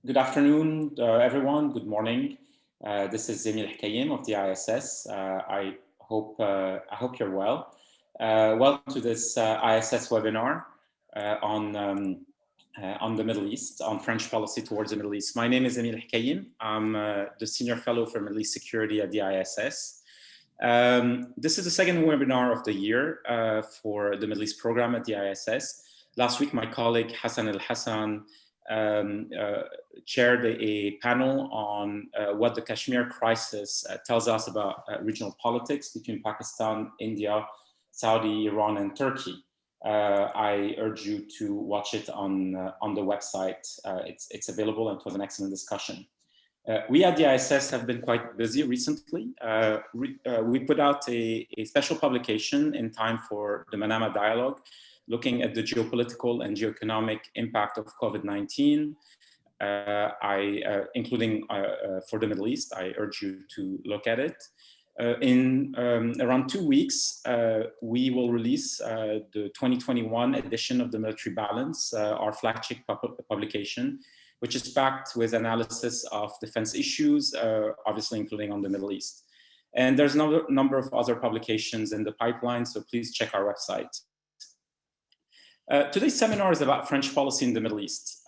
Good afternoon, everyone. Good morning. This is Emil Hkayem of the ISS. I hope you're well. Welcome to this ISS webinar on the Middle East, on French policy towards the Middle East. My name is Emil Hkayem. I'm the Senior Fellow for Middle East Security at the ISS. This is the second webinar of the year for the Middle East program at the ISS. Last week, my colleague Hassan Al-Hassan chaired a panel on what the Kashmir crisis tells us about regional politics between Pakistan, India, Saudi, Iran, and Turkey. I urge you to watch it on the website. It's available, and it was an excellent discussion. We at the ISS have been quite busy recently. We put out a special publication in time for the Manama Dialogue, looking at the geopolitical and geoeconomic impact of COVID-19, including for the Middle East. I urge you to look at it. In around 2 weeks, we will release the 2021 edition of the Military Balance, our flagship publication, which is packed with analysis of defense issues, obviously including on the Middle East. And there's a number of other publications in the pipeline, so please check our website. Today's seminar is about French policy in the Middle East.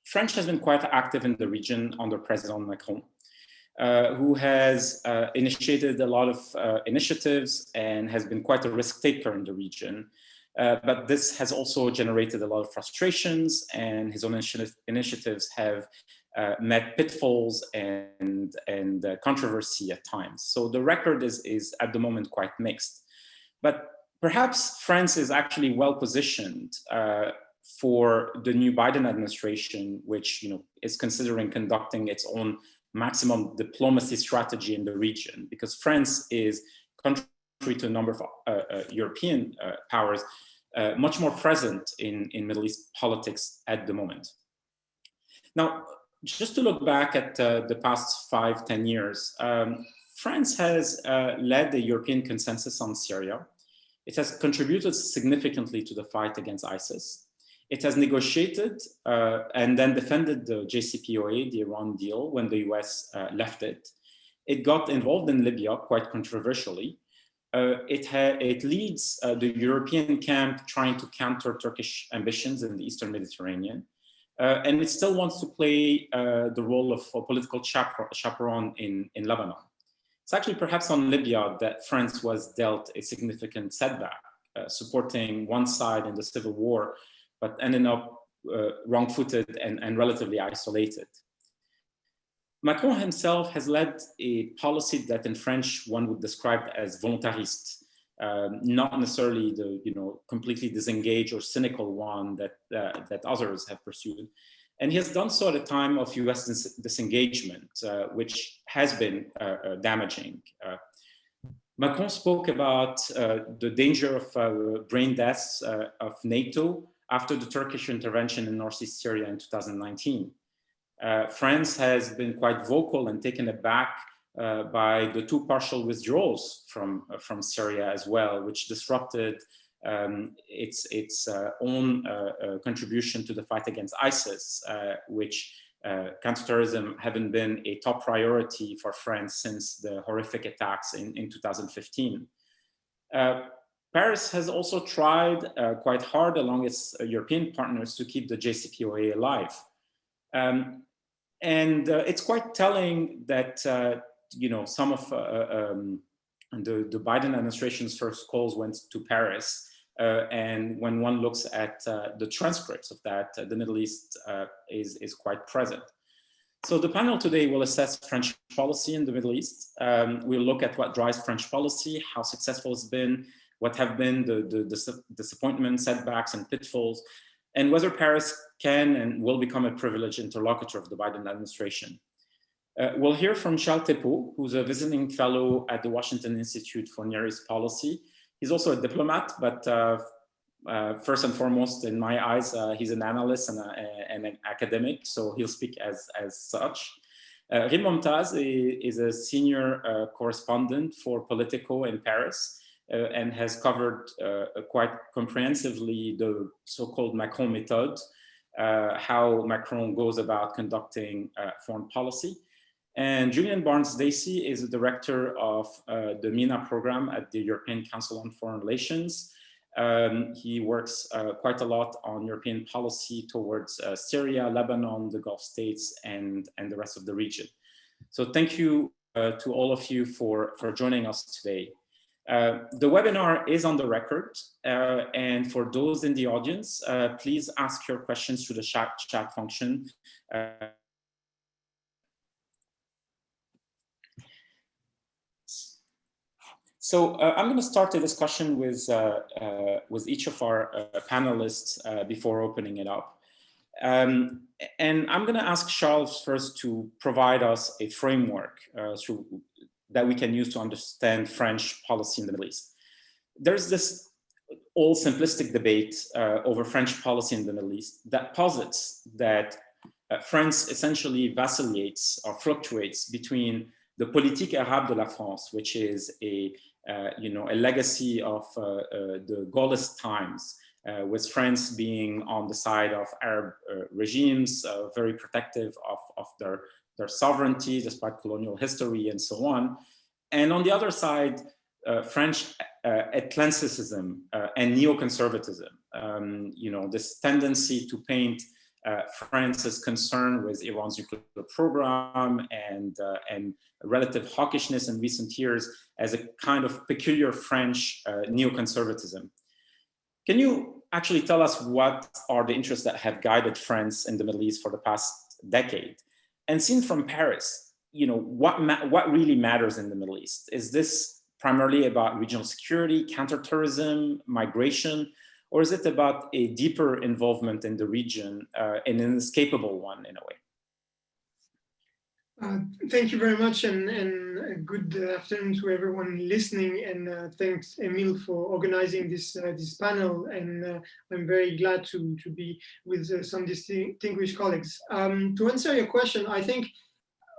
French has been quite active in the region under President Macron, who has initiated a lot of initiatives and has been quite a risk taker in the region. But this has also generated a lot of frustrations, and his own initiatives have met pitfalls and controversy at times. So the record is at the moment quite mixed. But perhaps France is actually well positioned for the new Biden administration, which is considering conducting its own maximum diplomacy strategy in the region, because France is, contrary to a number of European powers, much more present in Middle East politics at the moment. Now, just to look back at the past 5-10 years, France has led the European consensus on Syria. It has contributed significantly to the fight against ISIS. It has negotiated and then defended the JCPOA, the Iran deal, when the US left it. It got involved in Libya quite controversially. It leads the European camp trying to counter Turkish ambitions in the Eastern Mediterranean. And it still wants to play the role of a political chaperone in Lebanon. It's actually perhaps on Libya that France was dealt a significant setback, supporting one side in the civil war, but ending up wrong-footed and relatively isolated. Macron himself has led a policy that in French one would describe as volontariste, not necessarily the completely disengaged or cynical one that others have pursued. And he has done so at a time of US disengagement, which has been damaging. Macron spoke about the danger of brain deaths of NATO after the Turkish intervention in northeast Syria in 2019. France has been quite vocal and taken aback by the 2 partial withdrawals from Syria as well, which disrupted its own contribution to the fight against ISIS, which counterterrorism haven't been a top priority for France since the horrific attacks in 2015. Paris has also tried quite hard along its European partners to keep the JCPOA alive. And it's quite telling that some of the Biden administration's first calls went to Paris. And when one looks at the transcripts of that, the Middle East is quite present. So the panel today will assess French policy in the Middle East. We'll look at what drives French policy, how successful it's been, what have been the disappointments, setbacks, and pitfalls, and whether Paris can and will become a privileged interlocutor of the Biden administration. We'll hear from Charles Thépeau, who's a visiting fellow at the Washington Institute for Near East Policy. He's also a diplomat, but first and foremost, in my eyes, he's an analyst and an academic, so he'll speak as such. Rim Momtaz is a senior correspondent for Politico in Paris and has covered quite comprehensively the so-called Macron method, how Macron goes about conducting foreign policy. And Julian Barnes-Dacey is the director of the MENA program at the European Council on Foreign Relations. He works quite a lot on European policy towards Syria, Lebanon, the Gulf states, and the rest of the region. So thank you to all of you for joining us today. The webinar is on the record, and for those in the audience, please ask your questions through the chat function. So I'm going to start the discussion with each of our panelists before opening it up. And I'm going to ask Charles first to provide us a framework that we can use to understand French policy in the Middle East. There's this old simplistic debate over French policy in the Middle East that posits that France essentially vacillates or fluctuates between the politique arabe de la France, which is a legacy of the Gaullist times, with France being on the side of Arab regimes, very protective of their sovereignty despite colonial history and so on. And on the other side, French Atlanticism and neoconservatism, this tendency to paint France's concern with Iran's nuclear program and relative hawkishness in recent years as a kind of peculiar French neoconservatism. Can you actually tell us what are the interests that have guided France in the Middle East for the past decade? And seen from Paris, what really matters in the Middle East? Is this primarily about regional security, counterterrorism, migration, or is it about a deeper involvement in the region, an inescapable one in a way? Thank you very much, and good afternoon to everyone listening. And thanks, Emile, for organizing this panel. And I'm very glad to be with some distinguished colleagues. To answer your question, I think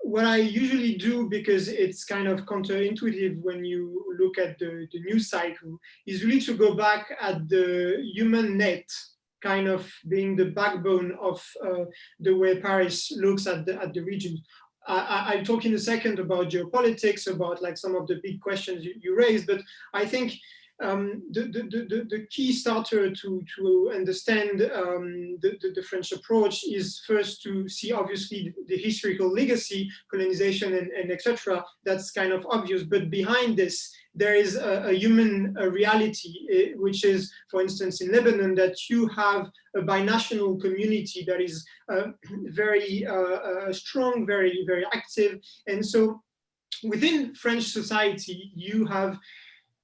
what I usually do, because it's kind of counterintuitive when you look at the news cycle, is really to go back at the human net, kind of being the backbone of the way Paris looks at the region. I'll talk in a second about geopolitics, about like some of the big questions you raised, but I think the key starter to understand the French approach is first to see obviously the historical legacy, colonization and etc. That's kind of obvious, but behind this there is a human reality, which is, for instance, in Lebanon, that you have a binational community that is very strong, very, very active. And so within French society, you have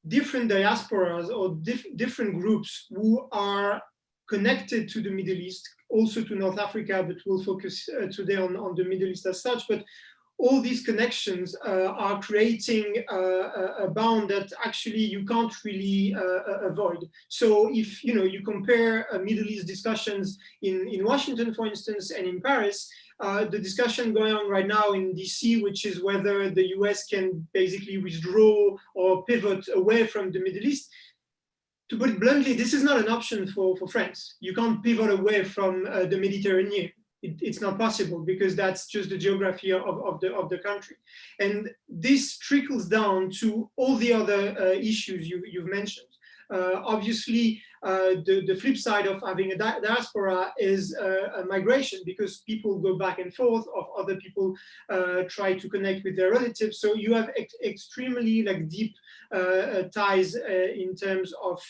different diasporas or different groups who are connected to the Middle East, also to North Africa, but we'll focus today on the Middle East as such. But all these connections are creating a bound that actually you can't really avoid. So if you compare Middle East discussions in Washington, for instance, and in Paris, the discussion going on right now in DC, which is whether the US can basically withdraw or pivot away from the Middle East. To put it bluntly, this is not an option for France. You can't pivot away from the Mediterranean. It's not possible because that's just the geography of the country. And this trickles down to all the other issues you've mentioned. Obviously, the flip side of having a diaspora is a migration, because people go back and forth, of other people try to connect with their relatives. So you have extremely deep ties in terms of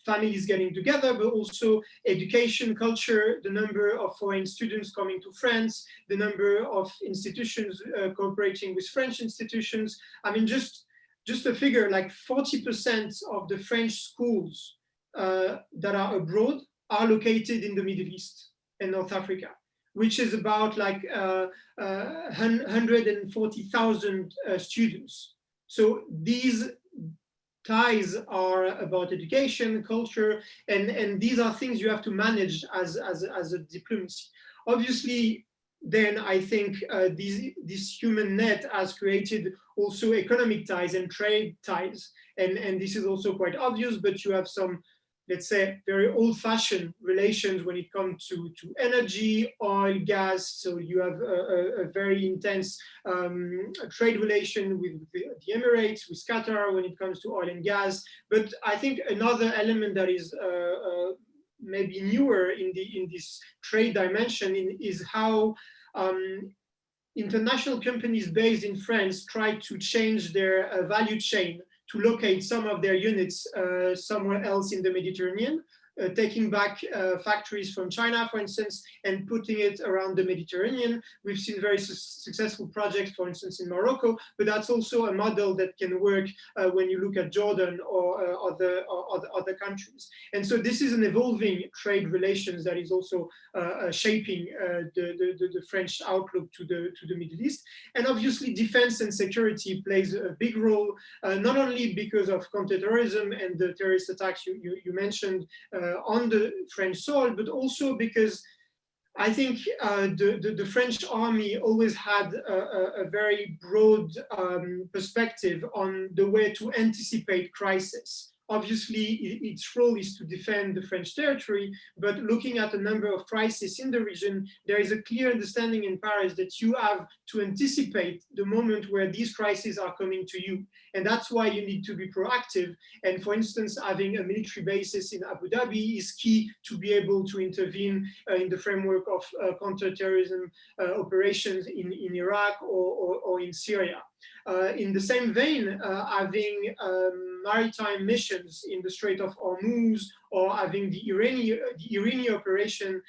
families getting together, but also education, culture, the number of foreign students coming to France, the number of institutions cooperating with French institutions. I mean, just a figure, like 40% of the French schools that are abroad are located in the Middle East and North Africa, which is about 140,000 students. So these ties are about education, culture, and these are things you have to manage as a diplomacy. Obviously, then I think this human net has created also economic ties and trade ties. And this is also quite obvious, but you have some let's say, very old-fashioned relations when it comes to energy, oil, gas. So you have a very intense trade relation with the Emirates, with Qatar when it comes to oil and gas. But I think another element that is maybe newer in this trade dimension is how international companies based in France try to change their value chain to locate some of their units somewhere else in the Mediterranean, taking back factories from China, for instance, and putting it around the Mediterranean. We've seen very successful projects, for instance, in Morocco, but that's also a model that can work when you look at Jordan or other countries. And so this is an evolving trade relations that is also shaping the French outlook to the Middle East. And obviously defense and security plays a big role, not only because of counterterrorism and the terrorist attacks you mentioned on the French soil, but also because I think the French army always had a very broad perspective on the way to anticipate crisis. Obviously, its role is to defend the French territory, but looking at a number of crises in the region, there is a clear understanding in Paris that you have to anticipate the moment where these crises are coming to you. And that's why you need to be proactive. And for instance, having a military basis in Abu Dhabi is key to be able to intervene in the framework of counterterrorism operations in Iraq or in Syria. In the same vein, having maritime missions in the Strait of Hormuz or having the Iranian operation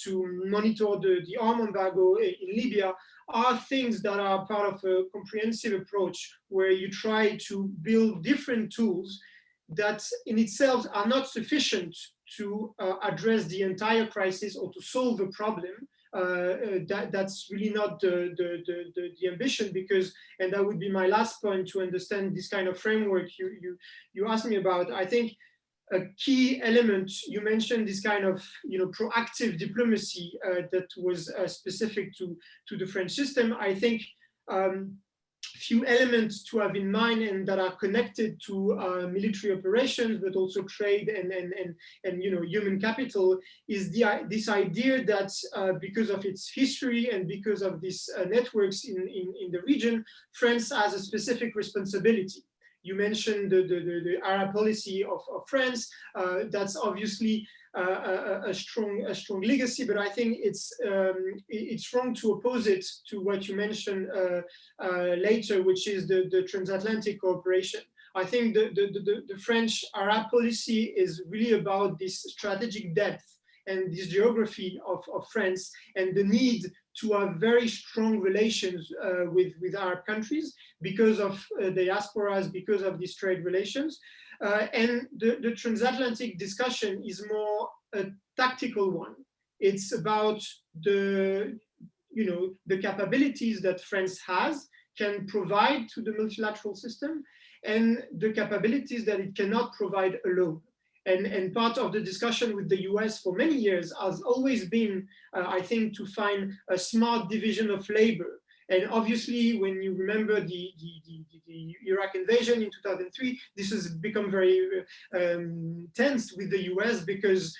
to monitor the arm embargo in Libya are things that are part of a comprehensive approach where you try to build different tools that in itself are not sufficient to address the entire crisis or to solve a problem. That's really not the ambition, because, and that would be my last point to understand this kind of framework you asked me about. I think a key element, you mentioned this kind of proactive diplomacy that was specific to the French system. I think few elements to have in mind and that are connected to military operations, but also trade and human capital, is this idea that because of its history and because of these networks in the region, France has a specific responsibility. You mentioned the Arab policy of France. That's obviously a strong legacy, but I think it's wrong to oppose it to what you mentioned later, which is the transatlantic cooperation. I think the French Arab policy is really about this strategic depth and this geography of France and the need to have very strong relations with Arab countries because of the diasporas, because of these trade relations. And the transatlantic discussion is more a tactical one. It's about the capabilities that France can provide to the multilateral system and the capabilities that it cannot provide alone. And part of the discussion with the US for many years has always been, I think, to find a smart division of labor. And obviously, when you remember the Iraq invasion in 2003, this has become very tense with the US because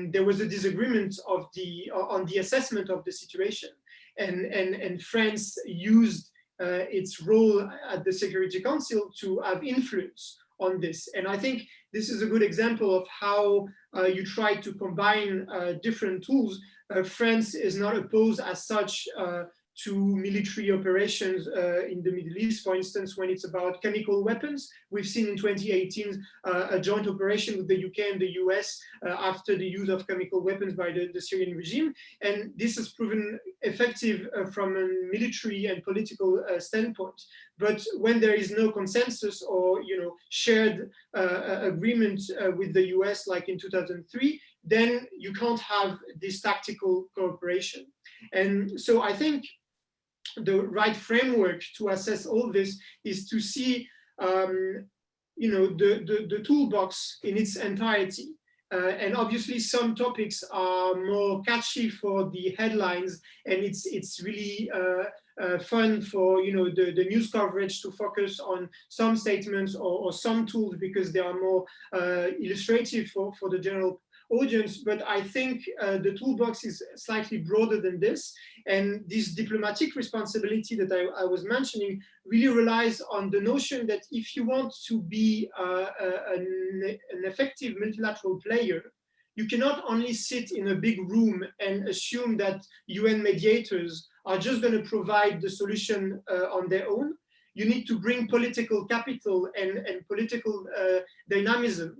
there was a disagreement on the assessment of the situation. And France used its role at the Security Council to have influence on this. And I think this is a good example of how you try to combine different tools. France is not opposed as such to military operations in the Middle East, for instance, when it's about chemical weapons. We've seen in 2018 a joint operation with the UK and the US after the use of chemical weapons by the Syrian regime. And this has proven effective from a military and political standpoint. But when there is no consensus or shared agreement with the US, like in 2003, then you can't have this tactical cooperation. And so I think the right framework to assess all this is to see the toolbox in its entirety. And obviously some topics are more catchy for the headlines, and it's really fun for the news coverage to focus on some statements or some tools because they are more illustrative for the general audience. But I think the toolbox is slightly broader than this, and this diplomatic responsibility that I was mentioning really relies on the notion that if you want to be an effective multilateral player, you cannot only sit in a big room and assume that UN mediators are just going to provide the solution on their own. You need to bring political capital and political dynamism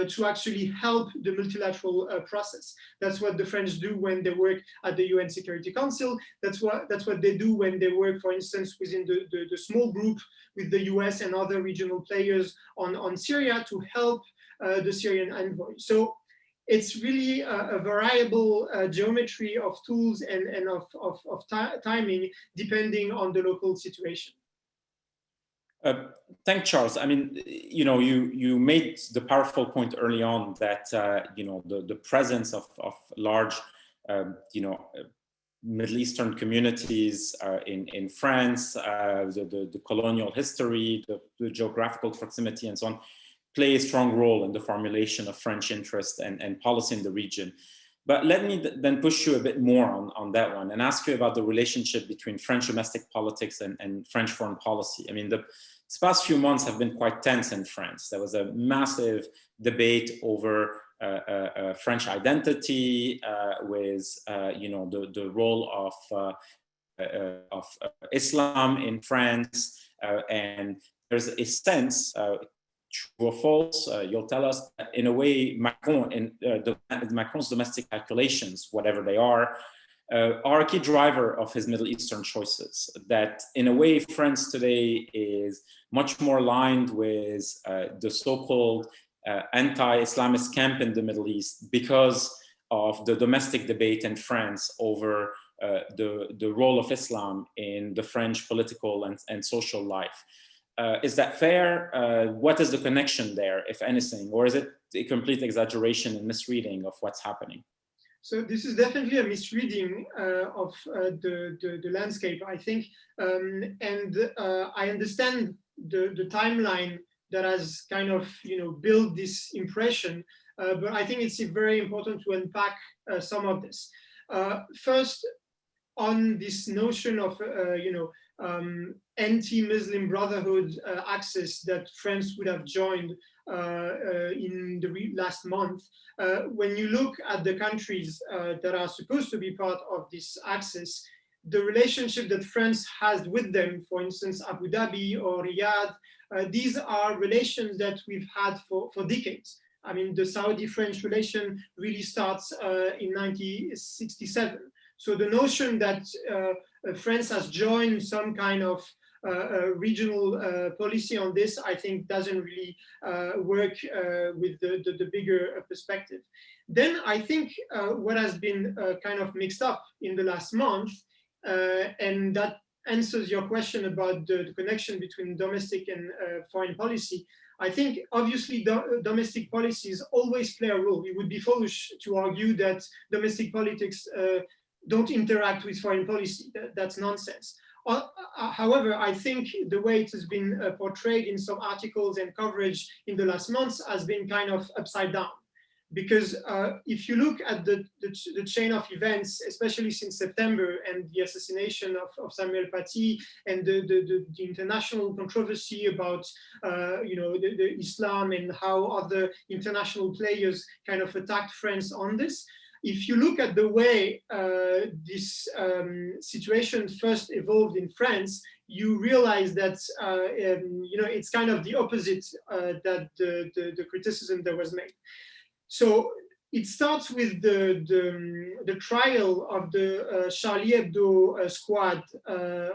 to actually help the multilateral process. That's what the French do when they work at the UN Security Council. That's what they do when they work, for instance, within the small group with the US and other regional players on Syria to help the Syrian envoy. So it's really a variable geometry of tools and of timing depending on the local situation. Thanks, Charles. I mean, you made the powerful point early on that the presence of large, Middle Eastern communities in France, the colonial history, the geographical proximity, and so on, play a strong role in the formulation of French interest and policy in the region. But let me then push you a bit more on that one and ask you about the relationship between French domestic politics and French foreign policy. I mean, these past few months have been quite tense in France. There was a massive debate over French identity, with the role of Islam in France, and there's a sense, true or false, you'll tell us, that in a way Macron's domestic calculations, whatever they are a key driver of his Middle Eastern choices. That in a way France today is much more aligned with the so-called anti-Islamist camp in the Middle East because of the domestic debate in France over the role of Islam in the French political and social life. Is that fair? What is the connection there, if anything? Or is it a complete exaggeration and misreading of what's happening? So this is definitely a misreading of the landscape, I think. I understand the timeline that has kind of built this impression, but I think it's very important to unpack some of this. First, on this notion of anti-Muslim Brotherhood axis that France would have joined in the last month. When you look at the countries that are supposed to be part of this axis, the relationship that France has with them, for instance, Abu Dhabi or Riyadh, these are relations that we've had for decades. I mean, the Saudi-French relation really starts in 1967. So the notion that France has joined some kind of regional policy on this, I think, doesn't really work with the bigger perspective. Then I think what has been kind of mixed up in the last month, and that answers your question about the connection between domestic and foreign policy. I think obviously domestic policies always play a role. It would be foolish to argue that domestic politics don't interact with foreign policy. That's nonsense. However, I think the way it has been portrayed in some articles and coverage in the last months has been kind of upside down. Because if you look at the chain of events, especially since September and the assassination of Samuel Paty and the international controversy about the Islam and how other international players kind of attacked France on this, if you look at the way this situation first evolved in France, you realize that it's kind of the opposite that the criticism that was made. So it starts with the trial of the Charlie Hebdo squad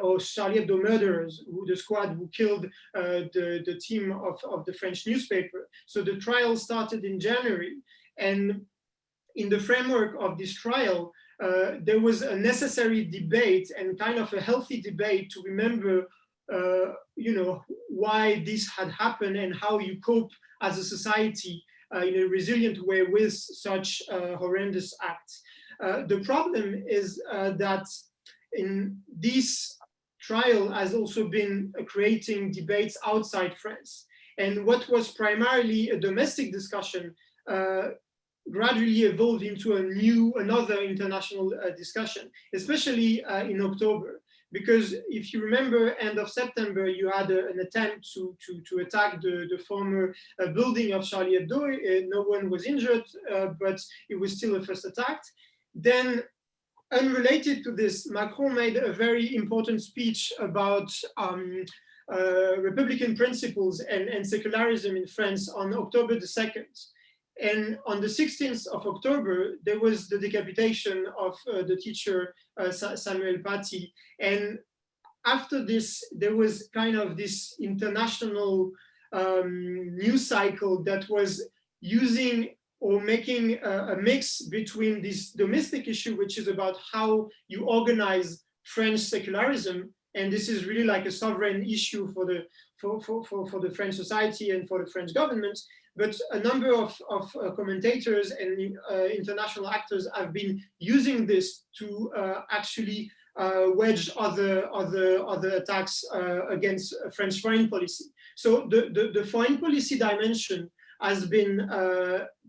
or Charlie Hebdo murderers, the squad who killed the team of the French newspaper. So the trial started in January, and in the framework of this trial, there was a necessary debate and kind of a healthy debate to remember, why this had happened and how you cope as a society in a resilient way with such horrendous acts. The problem is that in this trial has also been creating debates outside France. And what was primarily a domestic discussion gradually evolved into another international discussion, especially in October. Because if you remember, end of September, you had an attempt to attack the former building of Charlie Hebdo. No one was injured, but it was still a first attack. Then, unrelated to this, Macron made a very important speech about Republican principles and secularism in France on October the 2nd. And on the 16th of October, there was the decapitation of the teacher Samuel Paty. And after this, there was kind of this international news cycle that was using or making a mix between this domestic issue, which is about how you organize French secularism. And this is really like a sovereign issue for the French society and for the French government. But a number of commentators and international actors have been using this to actually wedge other attacks against French foreign policy. So the foreign policy dimension has been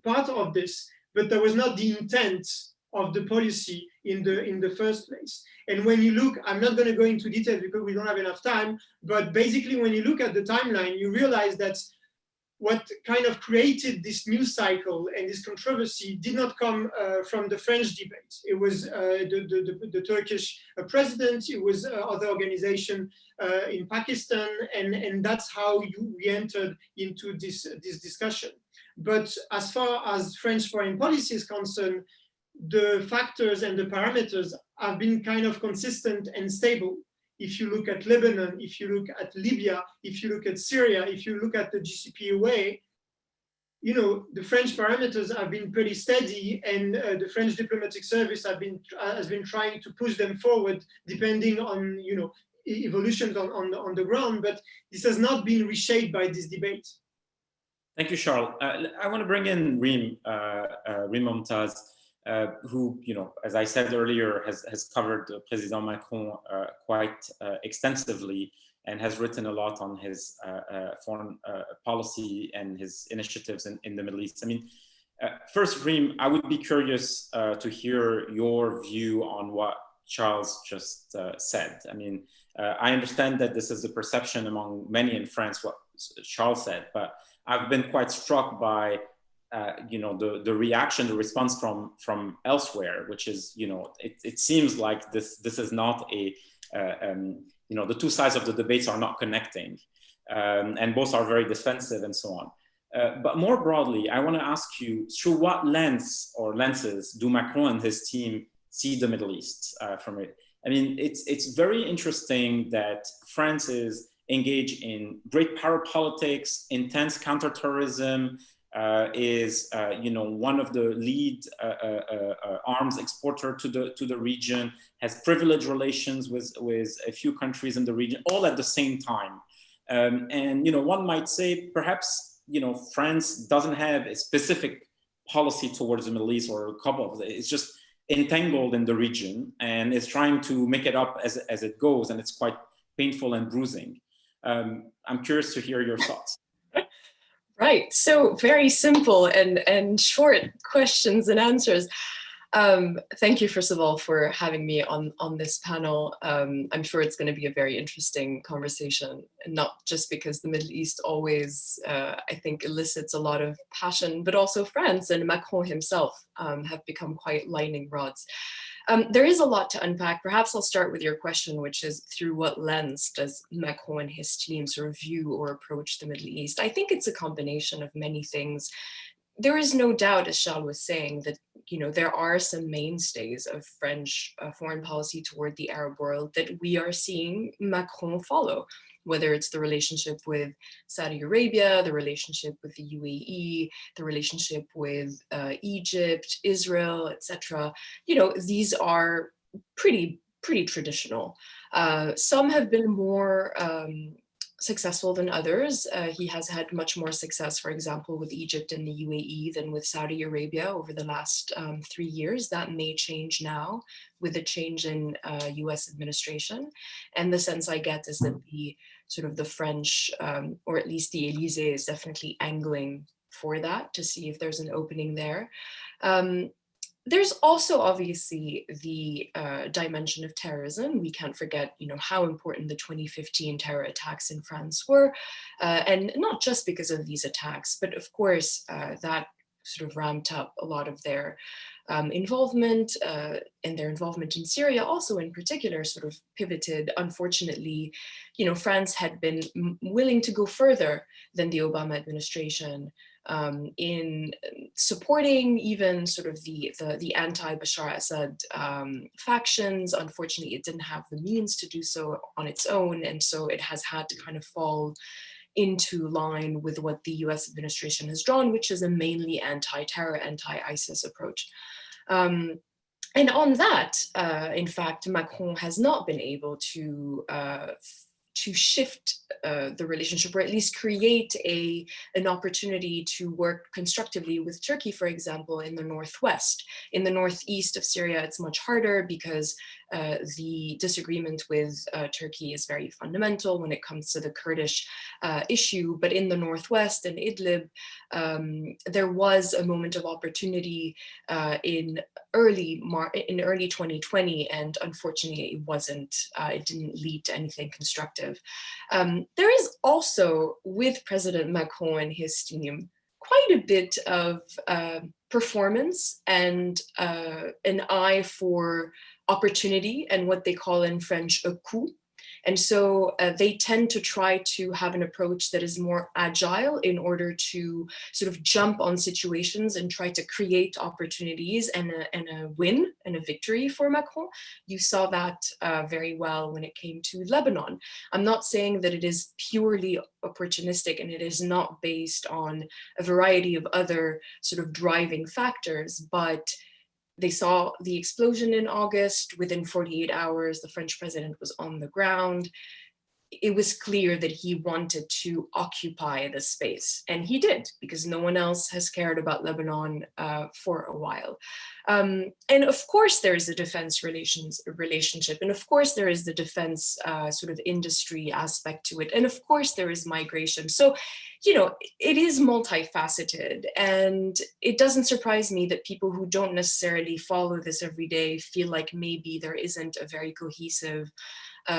part of this, but that was not the intent of the policy in the first place. And when you look, I'm not going to go into detail because we don't have enough time, but basically when you look at the timeline, you realize that what kind of created this news cycle and this controversy did not come from the French debate. It was the Turkish president, it was other organization in Pakistan, and that's how we entered into this discussion. But as far as French foreign policy is concerned, the factors and the parameters have been kind of consistent and stable. If you look at Lebanon, if you look at Libya, if you look at Syria, if you look at the GCPOA, you know, the French parameters have been pretty steady, and the French diplomatic service has been trying to push them forward, depending on, you know, evolutions on the ground. But this has not been reshaped by this debate. Thank you, Charles. I want to bring in Reem Momtaz, who, you know, as I said earlier, has covered President Macron quite extensively and has written a lot on his foreign policy and his initiatives in the Middle East. I mean, first, Reem, I would be curious to hear your view on what Charles just said. I mean, I understand that this is the perception among many in France, what Charles said, but I've been quite struck by you know, the reaction, the response from elsewhere, which is, you know, it seems like this is not a, you know, the two sides of the debates are not connecting, and both are very defensive and so on. But more broadly, I want to ask you, through what lens or lenses do Macron and his team see the Middle East from it? I mean, it's very interesting that France is engaged in great power politics, intense counterterrorism, is you know, one of the lead arms exporter to the region, has privileged relations with a few countries in the region, all at the same time. And you know, one might say perhaps, you know, France doesn't have a specific policy towards the Middle East, or a couple of, it's just entangled in the region and is trying to make it up as it goes, and it's quite painful and bruising. I'm curious to hear your thoughts. Right, so very simple and short questions and answers. Thank you, first of all, for having me on this panel. I'm sure it's going to be a very interesting conversation, not just because the Middle East always, I think, elicits a lot of passion, but also France and Macron himself have become quite lightning rods. There is a lot to unpack. Perhaps I'll start with your question, which is through what lens does Macron and his team sort of view or approach the Middle East? I think it's a combination of many things. There is no doubt, as Charles was saying, that, you know, there are some mainstays of French foreign policy toward the Arab world that we are seeing Macron follow, whether it's the relationship with Saudi Arabia, the relationship with the UAE, the relationship with Egypt, Israel, etc. You know, these are pretty traditional. Some have been more successful than others. He has had much more success, for example, with Egypt and the UAE than with Saudi Arabia over the last 3 years. That may change now with the change in US administration. And the sense I get is that the sort of the French, or at least the Elysee, is definitely angling for that to see if there's an opening there. There's also obviously the dimension of terrorism. We can't forget, how important the 2015 terror attacks in France were, and not just because of these attacks, but of course that sort of ramped up a lot of their involvement, and their involvement in Syria also in particular sort of pivoted. Unfortunately, France had been willing to go further than the Obama administration in supporting even sort of the anti-Bashar Assad factions. Unfortunately, it didn't have the means to do so on its own, and so it has had to kind of fall into line with what the US administration has drawn, which is a mainly anti-terror, anti-ISIS approach. And on that, in fact, Macron has not been able to shift the relationship, or at least create an opportunity to work constructively with Turkey, for example, in the northwest. In the northeast of Syria, it's much harder because the disagreement with Turkey is very fundamental when it comes to the Kurdish issue. But in the northwest and Idlib, there was a moment of opportunity in early 2020, and unfortunately, it didn't lead to anything constructive. There is also, with President Macron and his team, quite a bit of performance and an eye for opportunity and what they call in French a coup. And so they tend to try to have an approach that is more agile in order to sort of jump on situations and try to create opportunities and a win and a victory for Macron. You saw that very well when it came to Lebanon. I'm not saying that it is purely opportunistic and it is not based on a variety of other sort of driving factors, but they saw the explosion in August. Within 48 hours, the French president was on the ground. It was clear that he wanted to occupy the space, and he did, because no one else has cared about Lebanon for a while. And of course, there is a defense relationship, and of course, there is the defense sort of industry aspect to it, and of course, there is migration. So, it is multifaceted, and it doesn't surprise me that people who don't necessarily follow this every day feel like maybe there isn't a very cohesive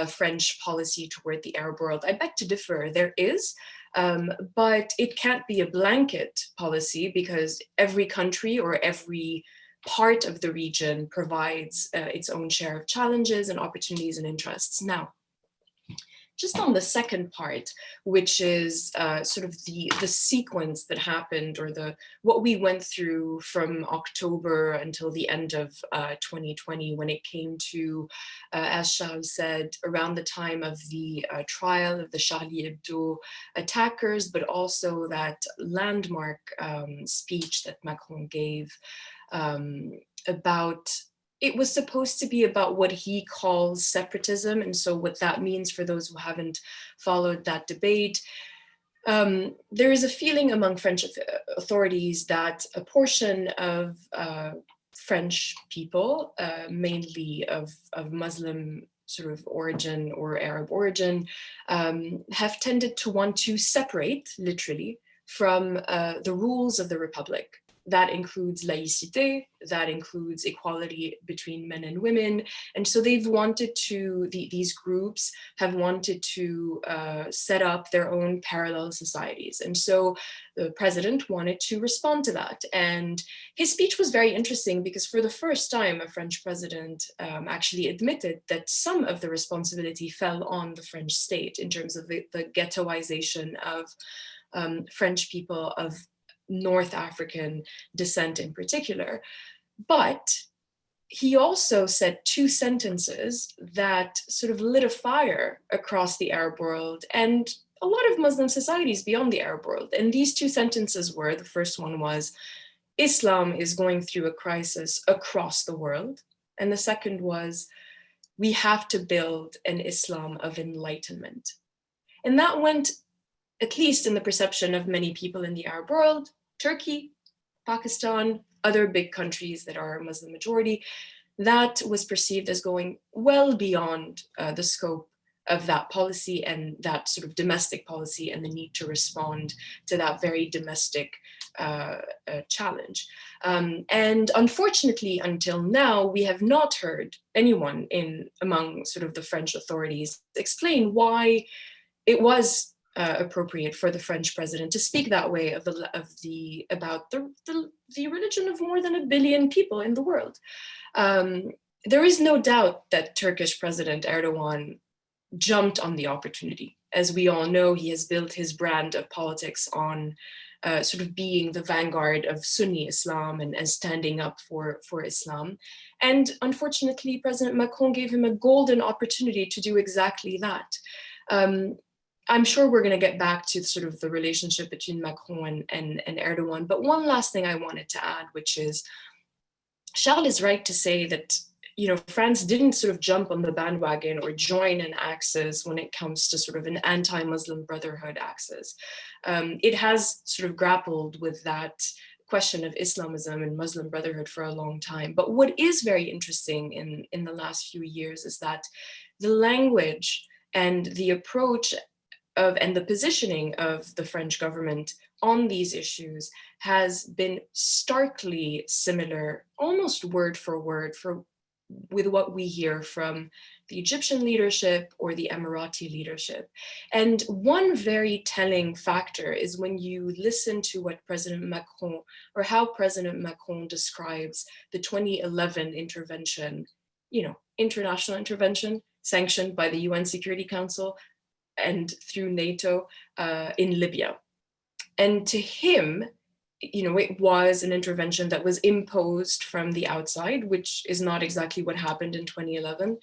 French policy toward the Arab world. I beg to differ. There is, but it can't be a blanket policy, because every country or every part of the region provides its own share of challenges and opportunities and interests. Now, just on the second part, which is sort of the sequence that happened, or what we went through from October until the end of 2020, when it came to, as Charles said, around the time of the trial of the Charlie Hebdo attackers, but also that landmark speech that Macron gave about. It was supposed to be about what he calls separatism. And so what that means, for those who haven't followed that debate, there is a feeling among French authorities that a portion of French people, mainly of Muslim sort of origin or Arab origin, have tended to want to separate, literally, from the rules of the Republic. That includes laïcité, that includes equality between men and women. And so they've wanted to, these groups have wanted to set up their own parallel societies. And so the president wanted to respond to that. And his speech was very interesting, because for the first time, a French president actually admitted that some of the responsibility fell on the French state in terms of the ghettoization of French people of North African descent in particular. But he also said two sentences that sort of lit a fire across the Arab world and a lot of Muslim societies beyond the Arab world. And these two sentences were, the first one was, Islam is going through a crisis across the world. And the second was, we have to build an Islam of enlightenment. And that went, at least in the perception of many people in the Arab world, Turkey, Pakistan, other big countries that are Muslim majority, that was perceived as going well beyond the scope of that policy and that sort of domestic policy and the need to respond to that very domestic challenge. And unfortunately, until now, we have not heard anyone among sort of the French authorities explain why it was appropriate for the French president to speak that way about the religion of more than 1 billion people in the world. There is no doubt that Turkish President Erdogan jumped on the opportunity. As we all know, he has built his brand of politics on sort of being the vanguard of Sunni Islam and standing up for Islam. And unfortunately, President Macron gave him a golden opportunity to do exactly that. I'm sure we're going to get back to sort of the relationship between Macron and Erdogan. But one last thing I wanted to add, which is, Charles is right to say that, you know, France didn't sort of jump on the bandwagon or join an axis when it comes to sort of an anti-Muslim Brotherhood axis. It has sort of grappled with that question of Islamism and Muslim Brotherhood for a long time. But what is very interesting in the last few years is that the language and the approach and the positioning of the French government on these issues has been starkly similar, almost word for word, with what we hear from the Egyptian leadership or the Emirati leadership. And one very telling factor is when you listen to what President Macron, or how President Macron describes the 2011 intervention, you know, international intervention sanctioned by the UN Security Council and through NATO in Libya. And to him, you know, it was an intervention that was imposed from the outside, which is not exactly what happened in 2011.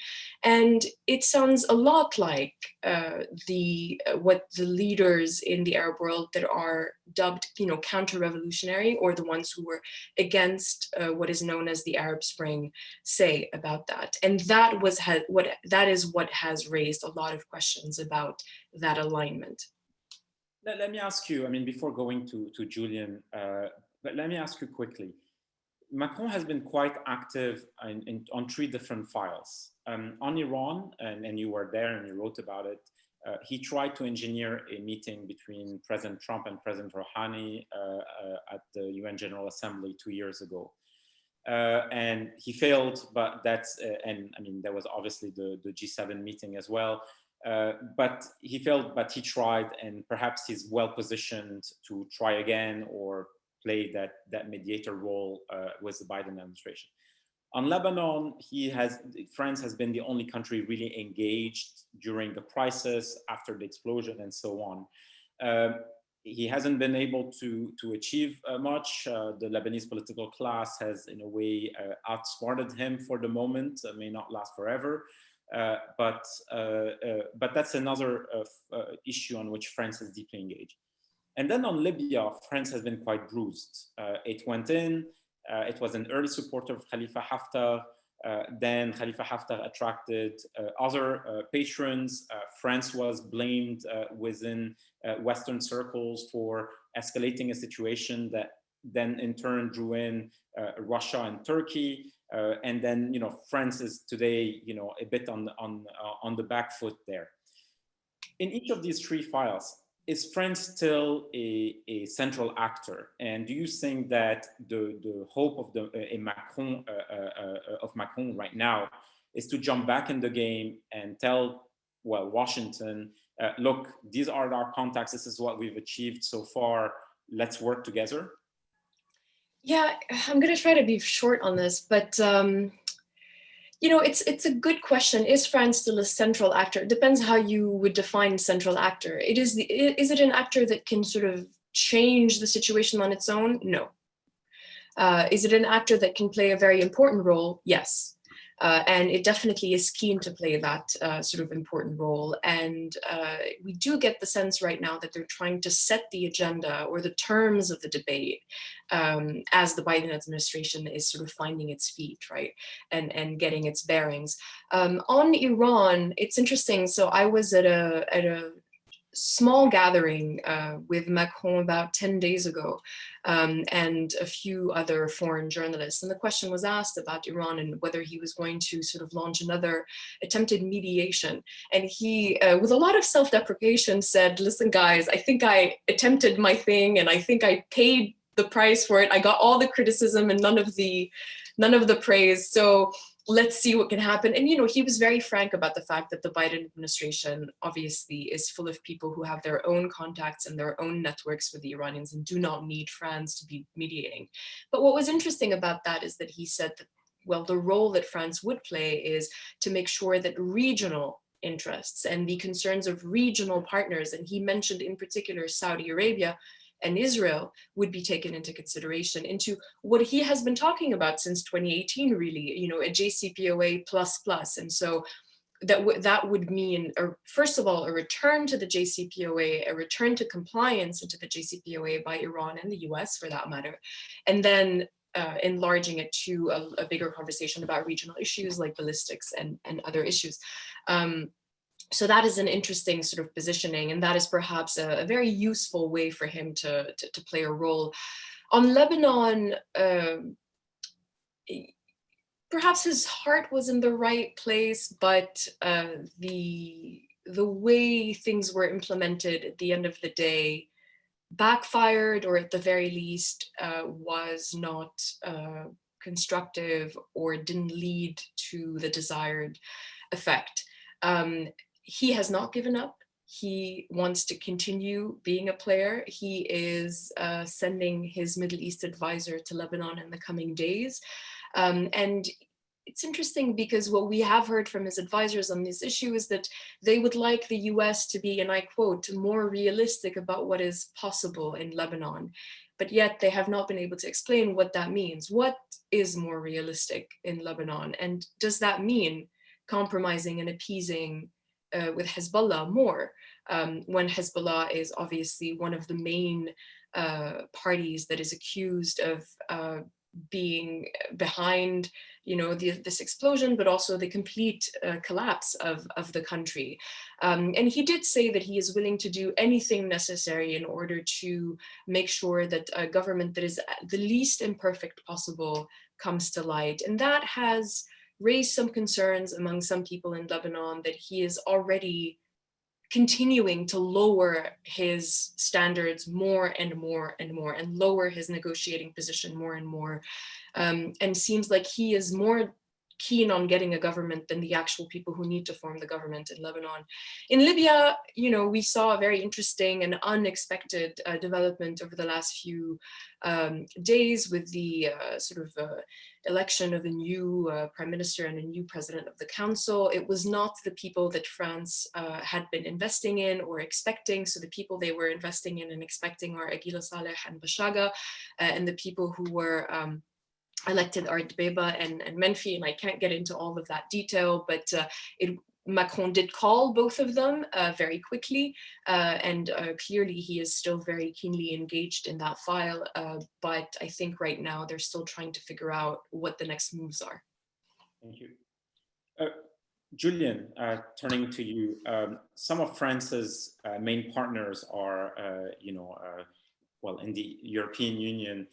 And it sounds a lot like what the leaders in the Arab world that are dubbed, you know, counter-revolutionary, or the ones who were against what is known as the Arab Spring, say about that. And that is what has raised a lot of questions about that alignment. Let me ask you, I mean, before going to Julian, but let me ask you quickly. Macron has been quite active on 3 different files. On Iran, and you were there and you wrote about it, he tried to engineer a meeting between President Trump and President Rouhani at the UN General Assembly 2 years ago. And he failed, but and I mean, there was obviously the G7 meeting as well. But he failed, but he tried, and perhaps he's well positioned to try again or play that mediator role with the Biden administration. On Lebanon, France has been the only country really engaged during the crisis, after the explosion, and so on. He hasn't been able to achieve much. The Lebanese political class has, in a way, outsmarted him for the moment. It may not last forever. But that's another issue on which France is deeply engaged. And then on Libya, France has been quite bruised. It went in, it was an early supporter of Khalifa Haftar. Then Khalifa Haftar attracted other patrons. France was blamed within Western circles for escalating a situation that then in turn drew in Russia and Turkey. And then, you know, France is today, you know, a bit on the back foot there. In each of these 3 files, is France still a central actor? And do you think that the hope of Macron right now is to jump back in the game and tell, well, Washington, look, these are our contacts, this is what we've achieved so far, let's work together? Yeah, I'm going to try to be short on this, but you know, it's a good question. Is France still a central actor? It depends how you would define central actor. Is it an actor that can sort of change the situation on its own? No. Is it an actor that can play a very important role? Yes. And it definitely is keen to play that sort of important role. And we do get the sense right now that they're trying to set the agenda or the terms of the debate as the Biden administration is sort of finding its feet, right? And getting its bearings. On Iran, it's interesting. So I was at a small gathering with Macron about 10 days ago, and a few other foreign journalists. And the question was asked about Iran and whether he was going to sort of launch another attempted mediation. And he, with a lot of self-deprecation, said, listen, guys, I think I attempted my thing and I think I paid the price for it. I got all the criticism and none of the praise. So let's see what can happen. And, you know, he was very frank about the fact that the Biden administration obviously is full of people who have their own contacts and their own networks with the Iranians and do not need France to be mediating. But what was interesting about that is that he said that, well, the role that France would play is to make sure that regional interests and the concerns of regional partners, and he mentioned in particular Saudi Arabia and Israel, would be taken into consideration into what he has been talking about since 2018, really, you know, a JCPOA plus. And so that would mean, first of all, a return to the JCPOA, a return to compliance into the JCPOA by Iran and the US for that matter, and then enlarging it to a bigger conversation about regional issues like ballistics and other issues. So that is an interesting sort of positioning, and that is perhaps a very useful way for him to play a role. On Lebanon, perhaps his heart was in the right place, but the way things were implemented at the end of the day backfired, or at the very least was not constructive or didn't lead to the desired effect. He has not given up. He wants to continue being a player. He is sending his Middle East advisor to Lebanon in the coming days. And it's interesting because what we have heard from his advisors on this issue is that they would like the US to be, and I quote, more realistic about what is possible in Lebanon. But yet they have not been able to explain what that means. What is more realistic in Lebanon? And does that mean compromising and appeasing with Hezbollah more, when Hezbollah is obviously one of the main parties that is accused of being behind, you know, this explosion, but also the complete collapse of the country. And he did say that he is willing to do anything necessary in order to make sure that a government that is the least imperfect possible comes to light. And that has raised some concerns among some people in Lebanon that he is already continuing to lower his standards more and more and more, and lower his negotiating position more and more, and seems like he is more keen on getting a government than the actual people who need to form the government in Lebanon. In Libya, you know, we saw a very interesting and unexpected development over the last few days with the election of a new prime minister and a new president of the council. It was not the people that France had been investing in or expecting. So the people they were investing in and expecting are Aguila Saleh and Bashaga, and the people who were elected are Dbeba and Menfi, and I can't get into all of that detail, but Macron did call both of them very quickly, and clearly he is still very keenly engaged in that file, but I think right now they're still trying to figure out what the next moves are. Thank you. Julian, turning to you, some of France's main partners are, well, in the European Union,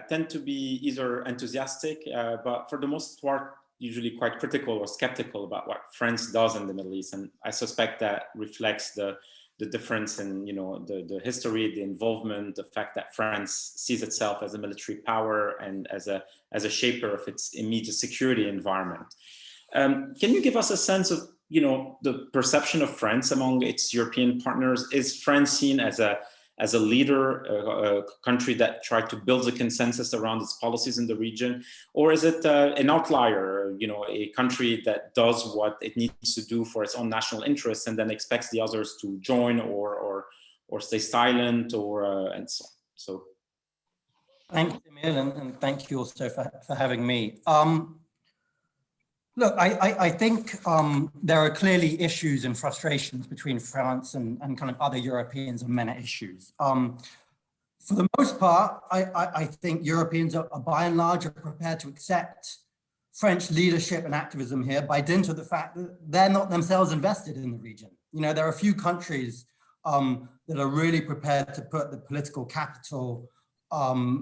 tend to be either enthusiastic, but for the most part, usually quite critical or skeptical about what France does in the Middle East. And I suspect that reflects the difference in, you know, the history, the involvement, the fact that France sees itself as a military power and as a shaper of its immediate security environment. Can you give us a sense of, you know, the perception of France among its European partners? Is France seen as a leader, a country that tried to build a consensus around its policies in the region? Or is it an outlier, you know, a country that does what it needs to do for its own national interests and then expects the others to join or stay silent and so on? So. Thanks, Emil, and thank you also for having me. Look, I think there are clearly issues and frustrations between France and kind of other Europeans on many issues. For the most part, I think Europeans are by and large are prepared to accept French leadership and activism here by dint of the fact that they're not themselves invested in the region. You know, there are a few countries that are really prepared to put the political capital,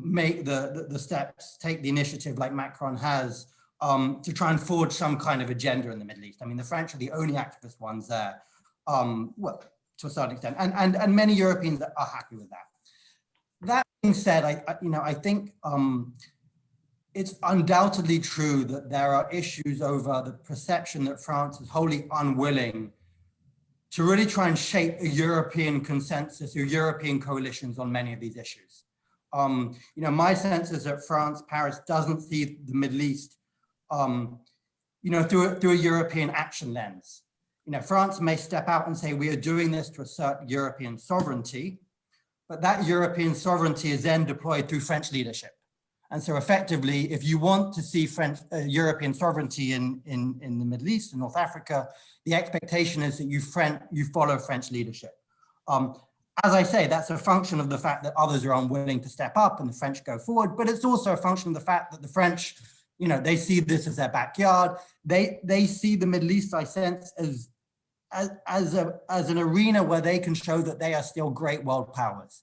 make the steps, take the initiative like Macron has, to try and forge some kind of agenda in the Middle East. I mean, the French are the only activist ones there, well, to a certain extent, and many Europeans are happy with that. That being said, I think it's undoubtedly true that there are issues over the perception that France is wholly unwilling to really try and shape a European consensus or European coalitions on many of these issues. My sense is that France, Paris doesn't see the Middle East, through a European action lens. France may step out and say, we are doing this to assert European sovereignty, but that European sovereignty is then deployed through French leadership. And so effectively, if you want to see European sovereignty in the Middle East and North Africa, the expectation is that you follow French leadership. As I say, that's a function of the fact that others are unwilling to step up and the French go forward, but it's also a function of the fact that the French, they see this as their backyard. They see the Middle East, I sense, as an arena where they can show that they are still great world powers.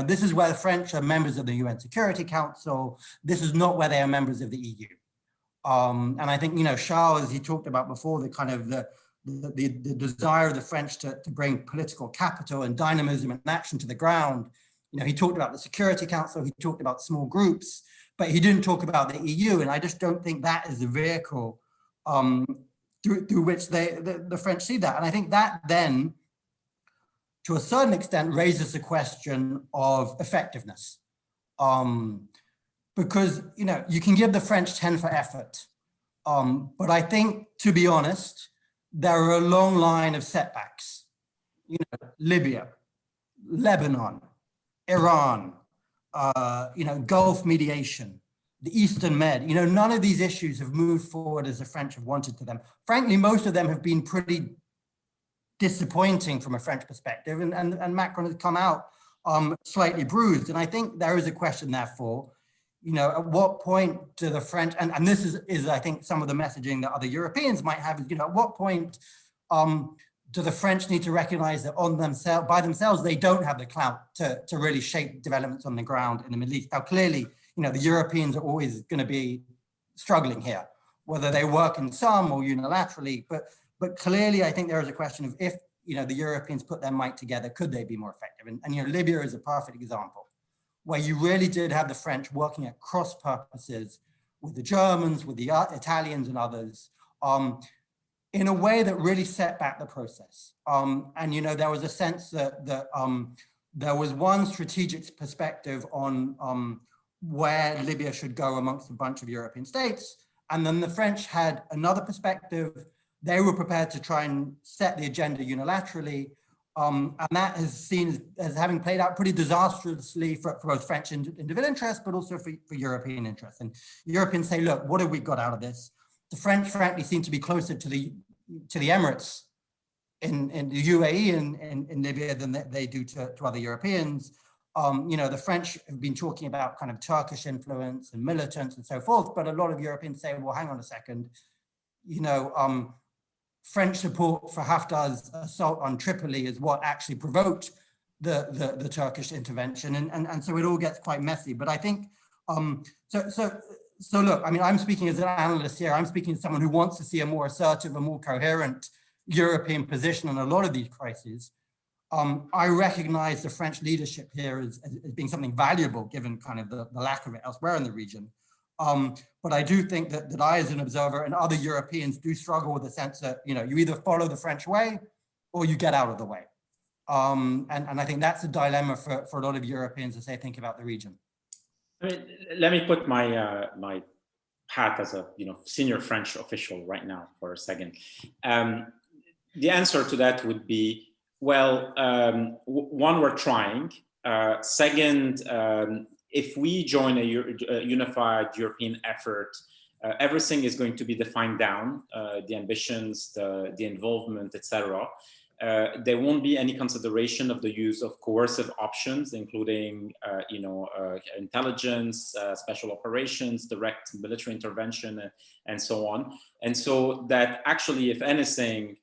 This is where the French are members of the UN Security Council. This is not where they are members of the EU. And I think, Charles, as he talked about before, the kind of the desire of the French to bring political capital and dynamism and action to the ground. He talked about the Security Council, he talked about small groups, but he didn't talk about the EU. And I just don't think that is the vehicle through which the French see that. And I think that then, to a certain extent, raises the question of effectiveness. Because, you can give the French 10 for effort. But I think, to be honest, there are a long line of setbacks. Libya, Lebanon, Iran, Gulf mediation, the Eastern Med, none of these issues have moved forward as the French have wanted to them. Frankly, most of them have been pretty disappointing from a French perspective, and Macron has come out slightly bruised. And I think there is a question, therefore, at what point do the French, and this is I think some of the messaging that other Europeans might have, is, at what point do the French need to recognize that by themselves, they don't have the clout to really shape developments on the ground in the Middle East. Now, clearly, the Europeans are always going to be struggling here, whether they work in some or unilaterally, but clearly, I think there is a question of if, the Europeans put their might together, could they be more effective? And Libya is a perfect example, where you really did have the French working at cross purposes with the Germans, with the Italians and others, in a way that really set back the process. And there was a sense that there was one strategic perspective on where Libya should go amongst a bunch of European states. And then the French had another perspective. They were prepared to try and set the agenda unilaterally. And that is seen as having played out pretty disastrously for both French individual interests, but also for European interests. And Europeans say, look, what have we got out of this? The French, frankly, seem to be closer to the Emirates in the UAE in Libya than they do to other Europeans. The French have been talking about kind of Turkish influence and militants and so forth, but a lot of Europeans say, well, hang on a second, French support for Haftar's assault on Tripoli is what actually provoked the Turkish intervention, and so it all gets quite messy. But I think so look, I'm speaking as an analyst here. I'm speaking as someone who wants to see a more assertive, a more coherent European position on a lot of these crises. I recognize the French leadership here as being something valuable, given kind of the lack of it elsewhere in the region. But I do think that I, as an observer, and other Europeans do struggle with the sense that, you either follow the French way or you get out of the way. And I think that's a dilemma for a lot of Europeans as they think about the region. Let me put my my hat as a senior French official right now for a second. The answer to that would be, well, one, we're trying. Second, if we join a unified European effort, everything is going to be defined down, the ambitions, the involvement, etc. There won't be any consideration of the use of coercive options, including, intelligence, special operations, direct military intervention, and so on. And so that actually, if anything,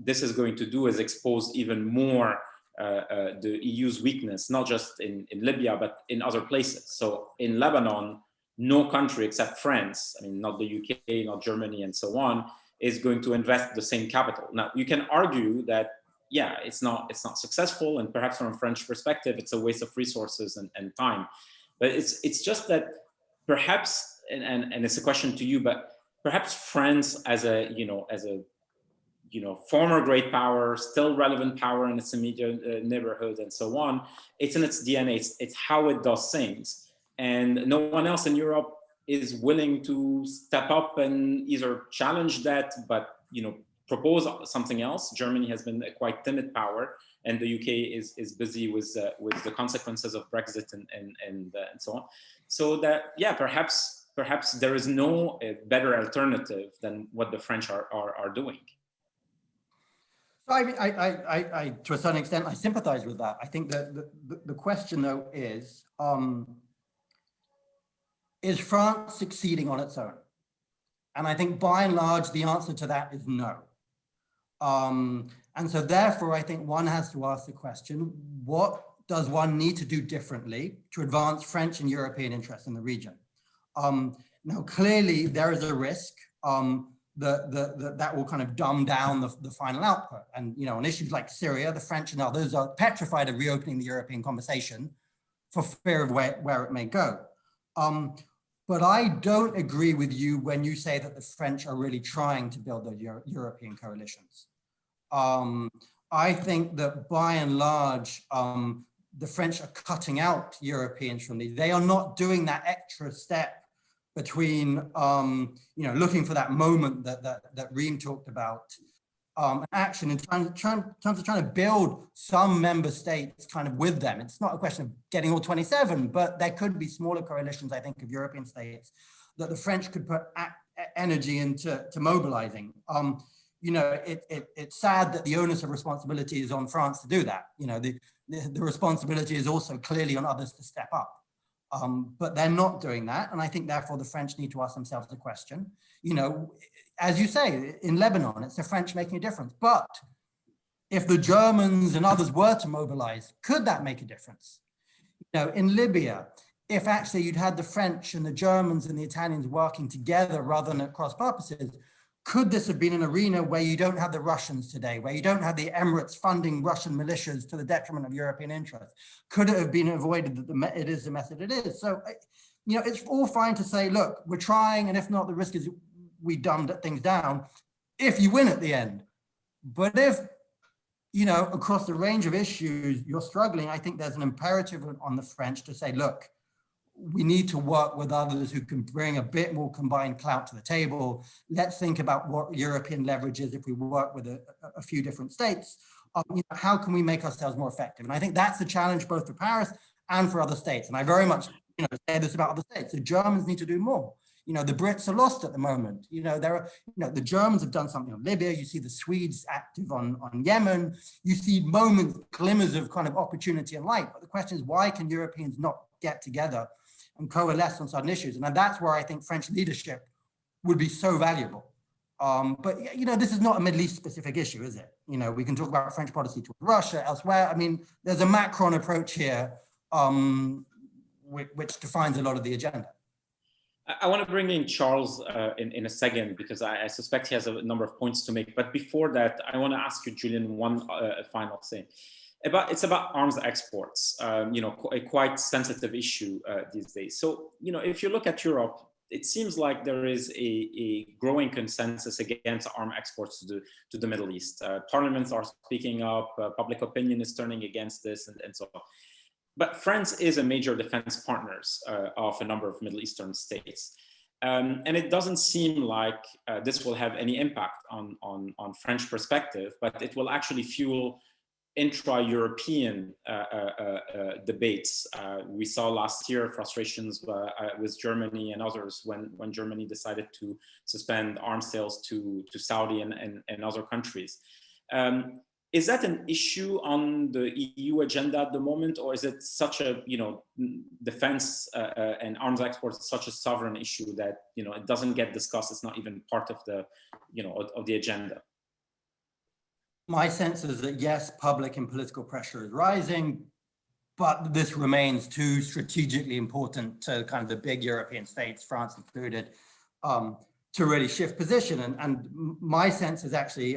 this is going to do is expose even more the EU's weakness, not just in Libya, but in other places. So in Lebanon, no country except France, I mean, not the UK, not Germany, and so on, is going to invest the same capital. Now, you can argue that, yeah, it's not successful, and perhaps from a French perspective, it's a waste of resources and time. But it's just that perhaps, and it's a question to you, but perhaps France as a former great power, still relevant power in its immediate neighborhood and so on, it's in its DNA, it's how it does things. And no one else in Europe is willing to step up and either challenge that, but propose something else. Germany has been a quite timid power, and the UK is busy with the consequences of Brexit and so on. So that, yeah, perhaps there is no better alternative than what the French are doing. So I to a certain extent, I sympathize with that. I think that the question though is France succeeding on its own? And I think by and large, the answer to that is no. And so therefore, I think one has to ask the question, what does one need to do differently to advance French and European interests in the region? Now, clearly, there is a risk that will kind of dumb down the final output. And, on issues like Syria, the French and others are petrified of reopening the European conversation for fear of where it may go. But I don't agree with you when you say that the French are really trying to build the European coalitions. I think that by and large, the French are cutting out Europeans from these. They are not doing that extra step between, looking for that moment that Reem talked about, action in terms of trying to build some member states kind of with them. It's not a question of getting all 27, but there could be smaller coalitions, I think, of European states that the French could put energy into mobilizing. It's sad that the onus of responsibility is on France to do that. The responsibility is also clearly on others to step up. But they're not doing that. And I think therefore the French need to ask themselves the question, as you say, in Lebanon, it's the French making a difference. But if the Germans and others were to mobilize, could that make a difference? In Libya, if actually you'd had the French and the Germans and the Italians working together rather than at cross purposes, could this have been an arena where you don't have the Russians today, where you don't have the Emirates funding Russian militias to the detriment of European interests? Could it have been avoided that it is the method it is? So, it's all fine to say, look, we're trying, and if not, the risk is we dumbed things down if you win at the end. But if, across the range of issues you're struggling, I think there's an imperative on the French to say, look, we need to work with others who can bring a bit more combined clout to the table. Let's think about what European leverage is if we work with a few different states. How can we make ourselves more effective? And I think that's the challenge both for Paris and for other states. And I very much say this about other states. The Germans need to do more. The Brits are lost at the moment. The Germans have done something on Libya. You see the Swedes active on Yemen. You see moments, glimmers of kind of opportunity and light. But the question is, why can Europeans not get together and coalesce on certain issues? And that's where I think French leadership would be so valuable. But this is not a Middle East specific issue, is it? We can talk about French policy toward Russia, elsewhere. I mean, there's a Macron approach here, which defines a lot of the agenda. I want to bring in Charles in a second, because I suspect he has a number of points to make. But before that, I want to ask you, Julian, one final thing. It's about arms exports, a quite sensitive issue these days. So, if you look at Europe, it seems like there is a growing consensus against arms exports to the Middle East. Parliaments are speaking up, public opinion is turning against this, and so on. But France is a major defense partner of a number of Middle Eastern states. And it doesn't seem like this will have any impact on French perspective, but it will actually fuel intra-European debates. We saw last year frustrations with Germany and others when Germany decided to suspend arms sales to Saudi and other countries. Is that an issue on the EU agenda at the moment, or is it such a, defense and arms exports such a sovereign issue that, it doesn't get discussed? It's not even part of the, of the agenda. my sense is that yes, public and political pressure is rising, but this remains too strategically important to kind of the big European states, France included, to really shift position. And my sense is actually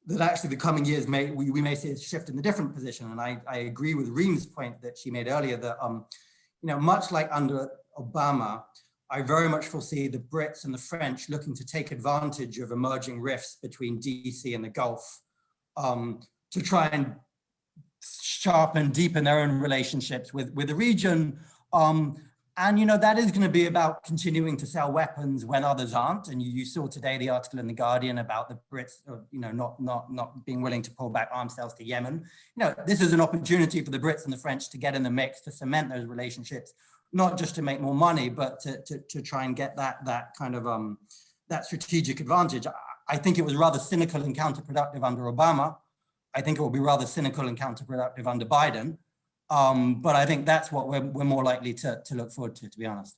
that actually the coming years we may see a shift in a different position. And I agree with Reem's point that she made earlier that much like under Obama, I very much foresee the Brits and the French looking to take advantage of emerging rifts between DC and the Gulf to try and sharpen, deepen their own relationships with the region. And, that is going to be about continuing to sell weapons when others aren't. And you saw today the article in The Guardian about the Brits, not being willing to pull back arms sales to Yemen. This is an opportunity for the Brits and the French to get in the mix, to cement those relationships, not just to make more money, but to try and get that kind of that strategic advantage. I think it was rather cynical and counterproductive under Obama. I think it will be rather cynical and counterproductive under Biden. But I think that's what we're more likely to look forward to be honest.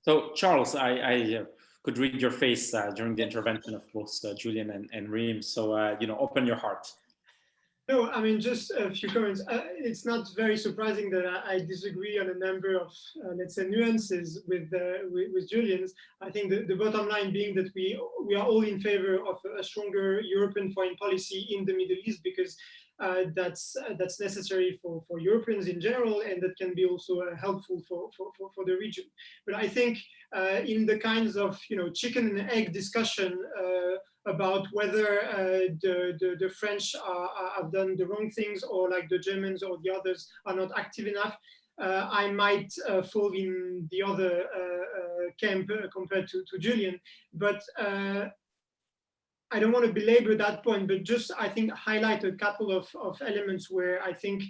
So Charles, I could read your face during the intervention of both Julian and Reem. So, open your heart. No, I mean, just a few comments. It's not very surprising that I disagree on a number of, let's say, nuances with Julian's. I think the bottom line being that we are all in favor of a stronger European foreign policy in the Middle East, because that's necessary for Europeans in general, and that can be also helpful for the region. But I think in the kinds of chicken and egg discussion about whether the French have done the wrong things, or like the Germans or the others are not active enough, I might fall in the other camp compared to Julian. But I don't want to belabor that point, but just I think highlight a couple of elements where I think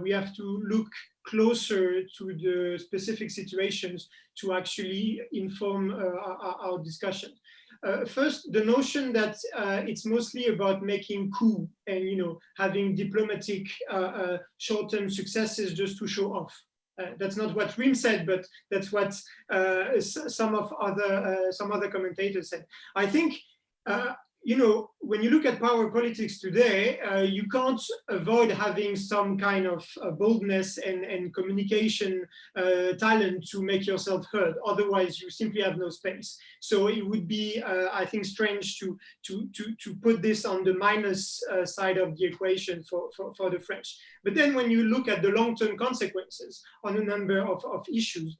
we have to look closer to the specific situations to actually inform our discussion. First, the notion that it's mostly about making coup and having diplomatic short-term successes just to show off. That's not what Reem said, but that's what some other commentators said. I think when you look at power politics today, you can't avoid having some kind of boldness and communication talent to make yourself heard. Otherwise, you simply have no space. So it would be, I think, strange to put this on the minus side of the equation for the French. But then when you look at the long-term consequences on a number of issues,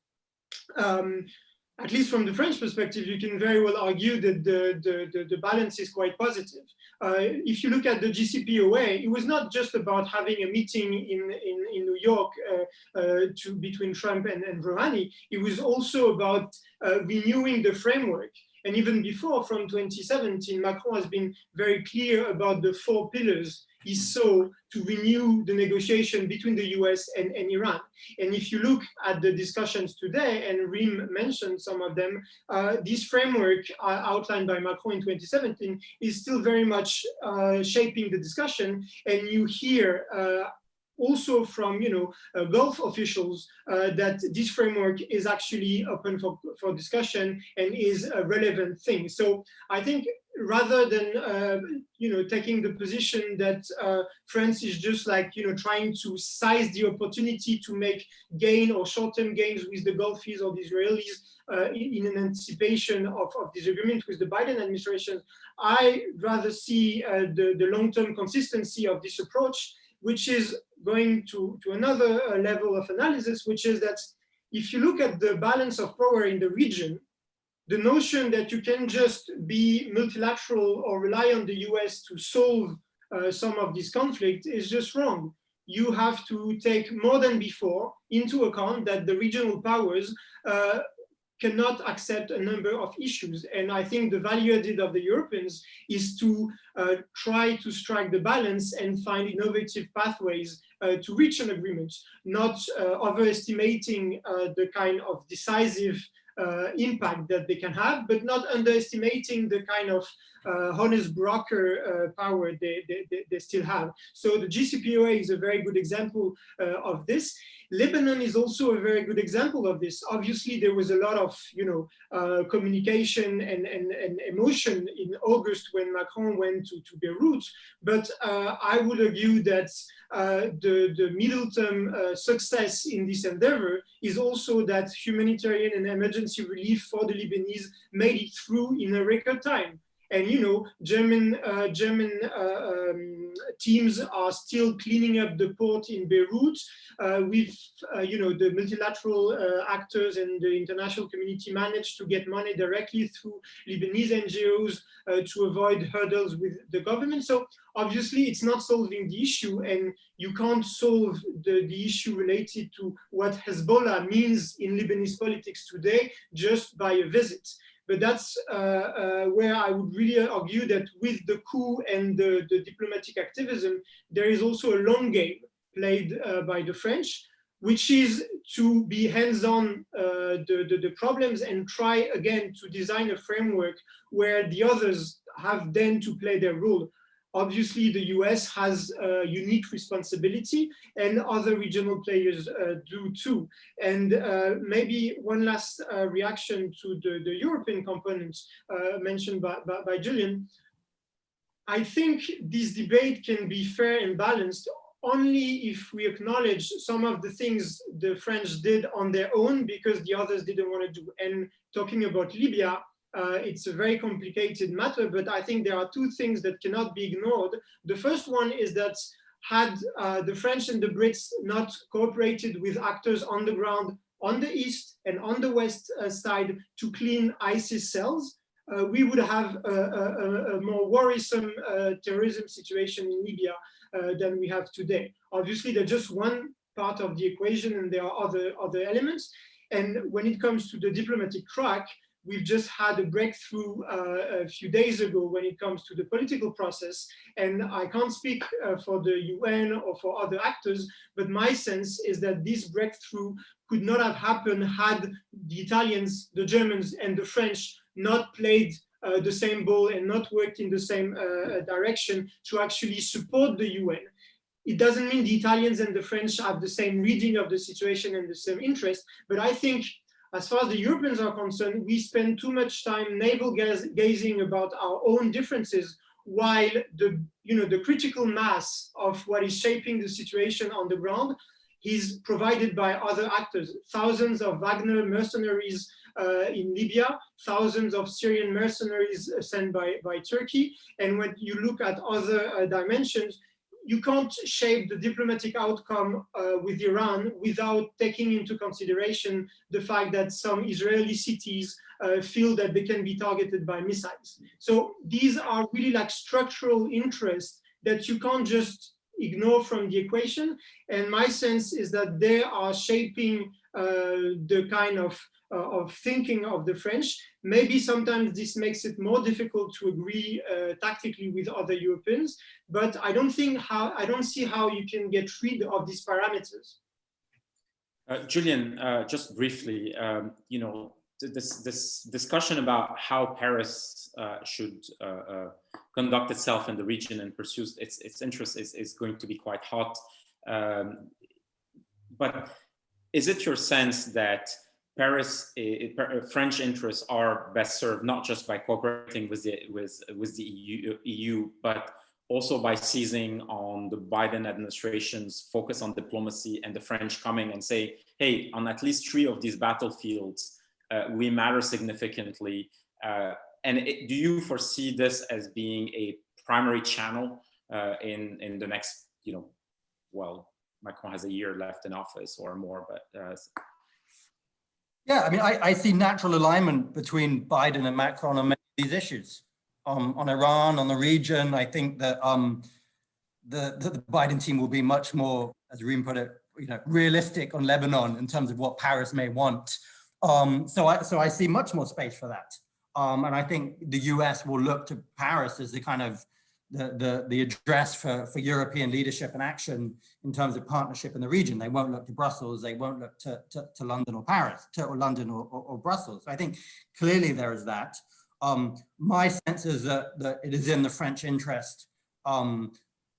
at least from the French perspective, you can very well argue that the balance is quite positive. If you look at the JCPOA, it was not just about having a meeting in New York between Trump and Rouhani. It was also about renewing the framework. And even before, from 2017, Macron has been very clear about the 4 pillars he saw to renew the negotiation between the US and Iran. And if you look at the discussions today, and Reem mentioned some of them, this framework outlined by Macron in 2017 is still very much shaping the discussion. And you hear also from Gulf officials that this framework is actually open for discussion and is a relevant thing. So I think rather than taking the position that France is just like trying to size the opportunity to make gain or short-term gains with the Gulfies or the Israelis in an anticipation of disagreement with the Biden administration, I rather see the long-term consistency of this approach, which is going to another level of analysis, which is that if you look at the balance of power in the region, the notion that you can just be multilateral or rely on the US to solve some of this conflict is just wrong. You have to take more than before into account that the regional powers cannot accept a number of issues. And I think the value added of the Europeans is to try to strike the balance and find innovative pathways to reach an agreement, not overestimating the kind of decisive impact that they can have, but not underestimating the kind of honest broker power they still have. So the JCPOA is a very good example of this. Lebanon is also a very good example of this. Obviously, there was a lot of communication and emotion in August when Macron went to Beirut, but I would argue that the middle-term success in this endeavor is also that humanitarian and emergency relief for the Lebanese made it through in a record time. And German teams are still cleaning up the port in Beirut with the multilateral actors and the international community managed to get money directly through Lebanese NGOs to avoid hurdles with the government. So obviously it's not solving the issue, and you can't solve the issue related to what Hezbollah means in Lebanese politics today just by a visit. But that's where I would really argue that with the coup and the diplomatic activism, there is also a long game played by the French, which is to be hands-on the problems and try again to design a framework where the others have then to play their role. Obviously, the US has a unique responsibility and other regional players do too. And maybe one last reaction to the European components mentioned by Julian. I think this debate can be fair and balanced only if we acknowledge some of the things the French did on their own because the others didn't want to do. And talking about Libya, it's a very complicated matter, but I think there are two things that cannot be ignored. The first one is that had the French and the Brits not cooperated with actors on the ground on the east and on the west side to clean ISIS cells, we would have a more worrisome terrorism situation in Libya than we have today. Obviously, they're just one part of the equation and there are other elements. And when it comes to the diplomatic track, we've just had a breakthrough a few days ago when it comes to the political process. And I can't speak for the UN or for other actors, but my sense is that this breakthrough could not have happened had the Italians, the Germans, and the French not played the same ball and not worked in the same direction to actually support the UN. It doesn't mean the Italians and the French have the same reading of the situation and the same interest, but I think as far as the Europeans are concerned, we spend too much time navel-gazing about our own differences, while the critical mass of what is shaping the situation on the ground is provided by other actors. Thousands of Wagner mercenaries in Libya, thousands of Syrian mercenaries sent by Turkey. And when you look at other dimensions, you can't shape the diplomatic outcome with Iran without taking into consideration the fact that some Israeli cities feel that they can be targeted by missiles. So these are really like structural interests that you can't just ignore from the equation. And my sense is that they are shaping the kind of thinking of the French. Maybe sometimes this makes it more difficult to agree tactically with other Europeans, but I don't see how you can get rid of these parameters. Julian, just briefly, this discussion about how Paris should conduct itself in the region and pursue its interests is going to be quite hot. But is it your sense that French interests are best served not just by cooperating with the EU, but also by seizing on the Biden administration's focus on diplomacy and the French coming and say, hey, on at least 3 of these battlefields, we matter significantly. Do you foresee this as being a primary channel in the next, well, Macron has a year left in office or more, but. Yeah, I mean, I see natural alignment between Biden and Macron on many of these issues. On Iran, on the region, I think that the Biden team will be much more, as Reem put it, realistic on Lebanon in terms of what Paris may want. So I see much more space for that. And I think the US will look to Paris as the kind of the address for European leadership and action in terms of partnership in the region. They won't look to Brussels, they won't look to London or Paris, or London or Brussels. I think clearly there is that. My sense is that it is in the French interest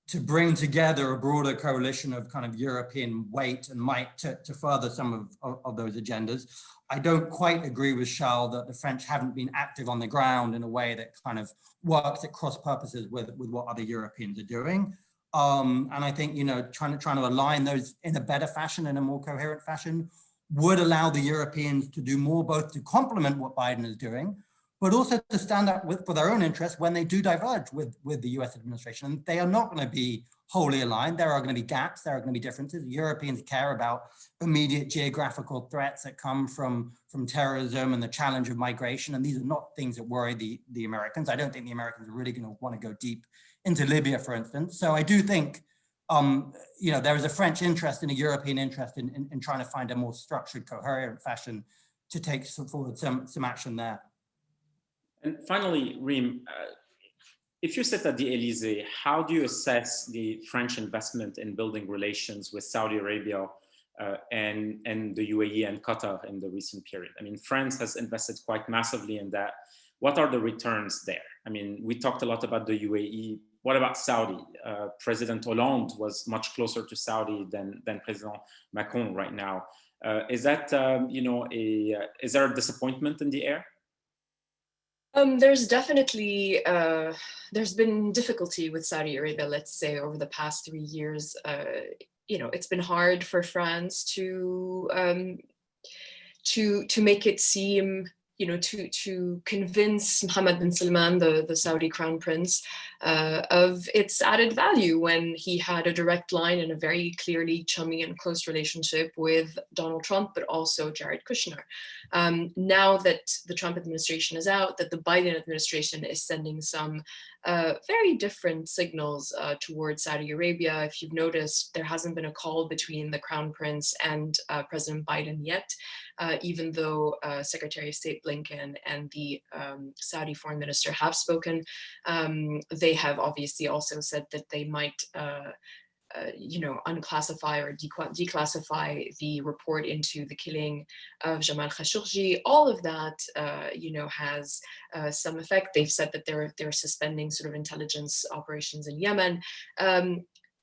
to bring together a broader coalition of kind of European weight and might to further some of those agendas. I don't quite agree with Charles that the French haven't been active on the ground in a way that kind of works at cross purposes with what other Europeans are doing. And I think, you know, trying to align those in a better fashion, in a more coherent fashion, would allow the Europeans to do more, both to complement what Biden is doing, but also to stand up for their own interests when they do diverge with the US administration. And they are not going to be wholly aligned. There are going to be gaps, there are going to be differences. Europeans care about immediate geographical threats that come from terrorism and the challenge of migration. And these are not things that worry the Americans. I don't think the Americans are really going to want to go deep into Libya, for instance. So I do think, you know, there is a French interest and a European interest in trying to find a more structured, coherent fashion to take forward some action there. And finally, Reem, if you sit at the Elysee, how do you assess the French investment in building relations with Saudi Arabia and the UAE and Qatar in the recent period? I mean, France has invested quite massively in that. What are the returns there? I mean, we talked a lot about the UAE. What about Saudi? President Hollande was much closer to Saudi than President Macron right now. Is that, you know, is there a disappointment in the air? There's definitely, there's been difficulty with Saudi Arabia, let's say, over the past 3 years. You know, it's been hard for France to make it seem, you know, to convince Mohammed bin Salman, the Saudi crown prince, of its added value when he had a direct line and a very clearly chummy and close relationship with Donald Trump, but also Jared Kushner. Now that the Trump administration is out, that the Biden administration is sending some very different signals towards Saudi Arabia. If you've noticed, there hasn't been a call between the Crown Prince and President Biden yet, even though Secretary of State Blinken and the Saudi Foreign Minister have spoken. They have obviously also said that they might you know, unclassify or declassify the report into the killing of Jamal Khashoggi. All of that, you know, has some effect. They've said that they're suspending sort of intelligence operations in Yemen.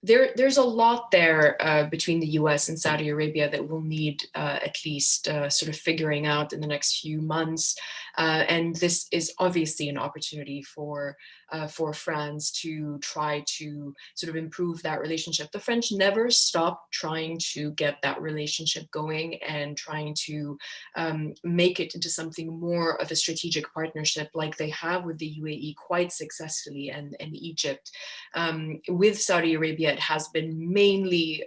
There's a lot there between the US and Saudi Arabia that we'll need at least sort of figuring out in the next few months. And this is obviously an opportunity for France to try to sort of improve that relationship. The French never stopped trying to get that relationship going and trying to make it into something more of a strategic partnership like they have with the UAE quite successfully and Egypt. With Saudi Arabia, it has been mainly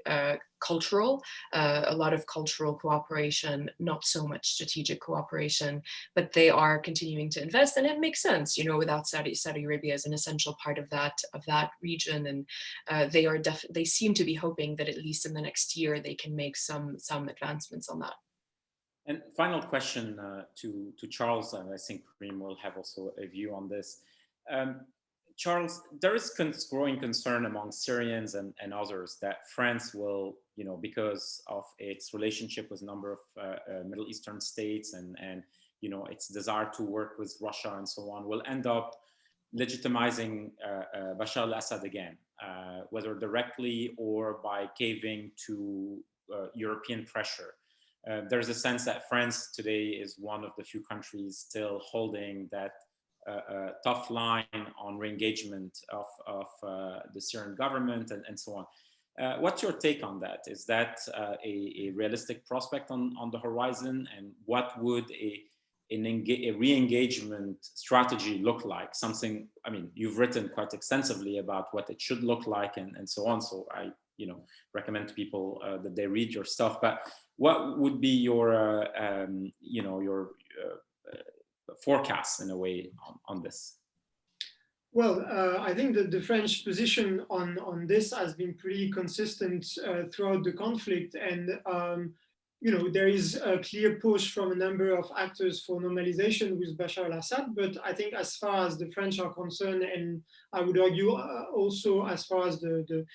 cultural, a lot of cultural cooperation, not so much strategic cooperation, but they are continuing to invest, and it makes sense, you know, without Saudi Arabia is an essential part of that region, and they seem to be hoping that at least in the next year they can make some advancements on that. And final question to Charles, and I think Reem will have also a view on this. Charles, there is growing concern among Syrians and others that France will, you know, because of its relationship with a number of Middle Eastern states and you know, its desire to work with Russia and so on, will end up legitimizing Bashar al-Assad again, whether directly or by caving to European pressure. There's a sense that France today is one of the few countries still holding that tough line on re-engagement of the Syrian government and so on. What's your take on that? Is that a realistic prospect on the horizon? And what would a re-engagement strategy look like? Something, I mean, you've written quite extensively about what it should look like and so on. So I, you know, recommend to people that they read your stuff. But what would be your, you know, your forecasts in a way on this? Well, I think that the French position on this has been pretty consistent throughout the conflict, and you know, there is a clear push from a number of actors for normalization with Bashar al-Assad. But I think as far as the French are concerned, and I would argue also as far as the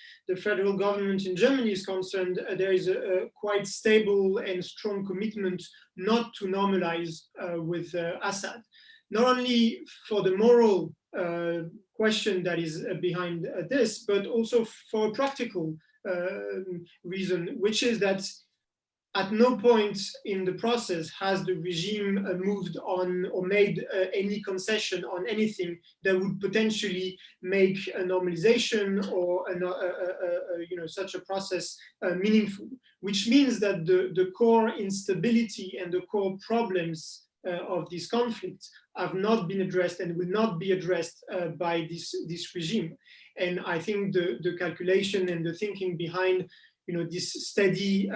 federal government in Germany is concerned, there is a quite stable and strong commitment not to normalize with Assad. Not only for the moral question that is behind this, but also for a practical reason, which is that at no point in the process has the regime moved on or made any concession on anything that would potentially make a normalization or such a process meaningful, which means that the core instability and the core problems of this conflict have not been addressed and will not be addressed by this regime. And I think the calculation and the thinking behind this steady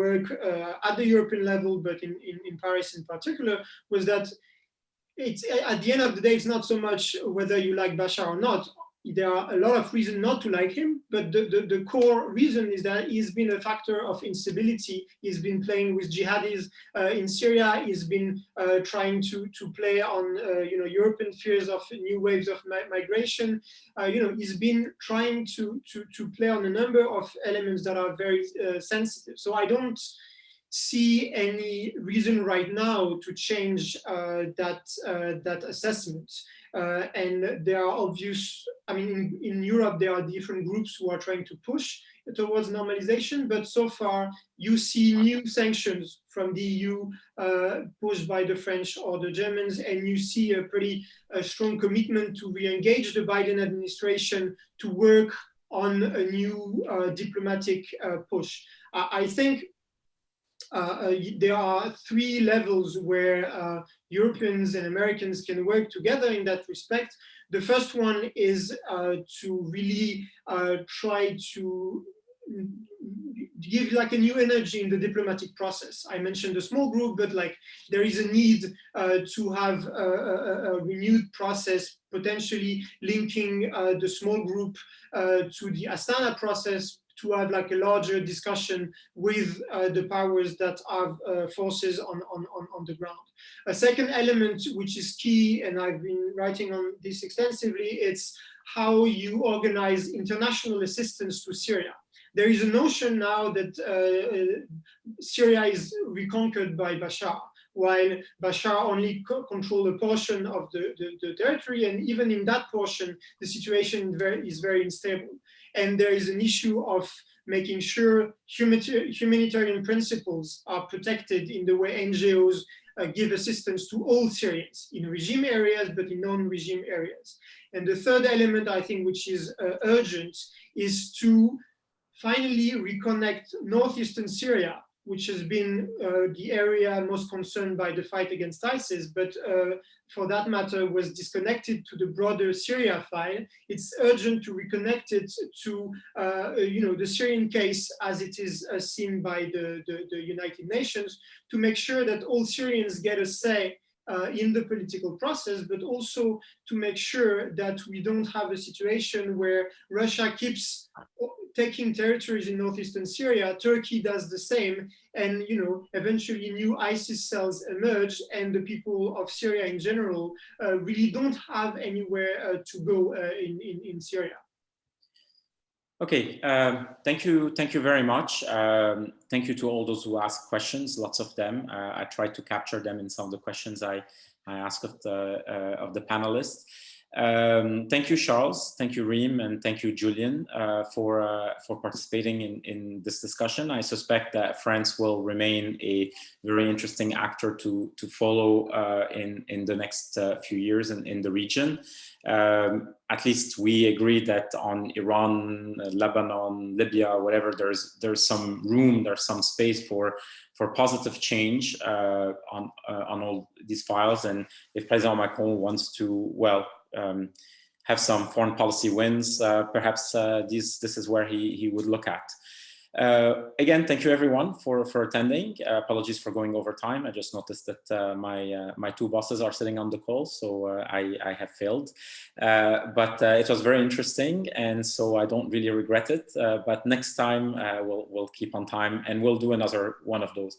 work at the European level, but in Paris in particular, was that it's at the end of the day, it's not so much whether you like Bashar or not. There are a lot of reasons not to like him, but the core reason is that he's been a factor of instability. He's been playing with jihadis in Syria. He's been trying to play on European fears of new waves of migration. He's been trying to play on a number of elements that are very sensitive. So I don't see any reason right now to change that assessment. And there are obvious, in Europe, there are different groups who are trying to push towards normalization, but so far you see new sanctions from the EU pushed by the French or the Germans, and you see a pretty strong commitment to re-engage the Biden administration to work on a new diplomatic push. I think there are three levels where Europeans and Americans can work together in that respect. The first one is to really try to give like a new energy in the diplomatic process. I mentioned a small group, but like there is a need to have a renewed process, potentially linking the small group to the Astana process, to have like a larger discussion with the powers that have forces on the ground. A second element, which is key, and I've been writing on this extensively, it's how you organize international assistance to Syria. There is a notion now that Syria is reconquered by Bashar, while Bashar only controlled a portion of the territory, and even in that portion, the situation is very unstable. And there is an issue of making sure humanitarian principles are protected in the way NGOs give assistance to all Syrians in regime areas, but in non-regime areas. And the third element, I think, which is urgent, is to finally reconnect northeastern Syria, which has been the area most concerned by the fight against ISIS, but for that matter was disconnected to the broader Syria file. It's urgent to reconnect it to the Syrian case as it is seen by the United Nations, to make sure that all Syrians get a say in the political process, but also to make sure that we don't have a situation where Russia keeps taking territories in northeastern Syria, Turkey does the same, and eventually new ISIS cells emerge, and the people of Syria in general really don't have anywhere to go in Syria. Okay, thank you very much. Thank you to all those who asked questions, lots of them. I tried to capture them in some of the questions I asked of the panelists. Thank you, Charles. Thank you, Reem, and thank you, Julian, for participating in this discussion. I suspect that France will remain a very interesting actor to follow in the next few years in the region. At least we agree that on Iran, Lebanon, Libya, whatever, there's some room, there's some space for positive change on all these files. And if President Macron wants to, have some foreign policy wins, perhaps this is where he would look at. Again, thank you everyone for attending. Apologies for going over time. I just noticed that my two bosses are sitting on the call, so I have failed. But it was very interesting, and so I don't really regret it. But next time we'll keep on time, and we'll do another one of those.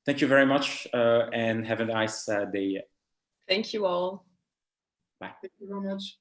Thank you very much, and have a nice day. Thank you all. Bye. Thank you very much.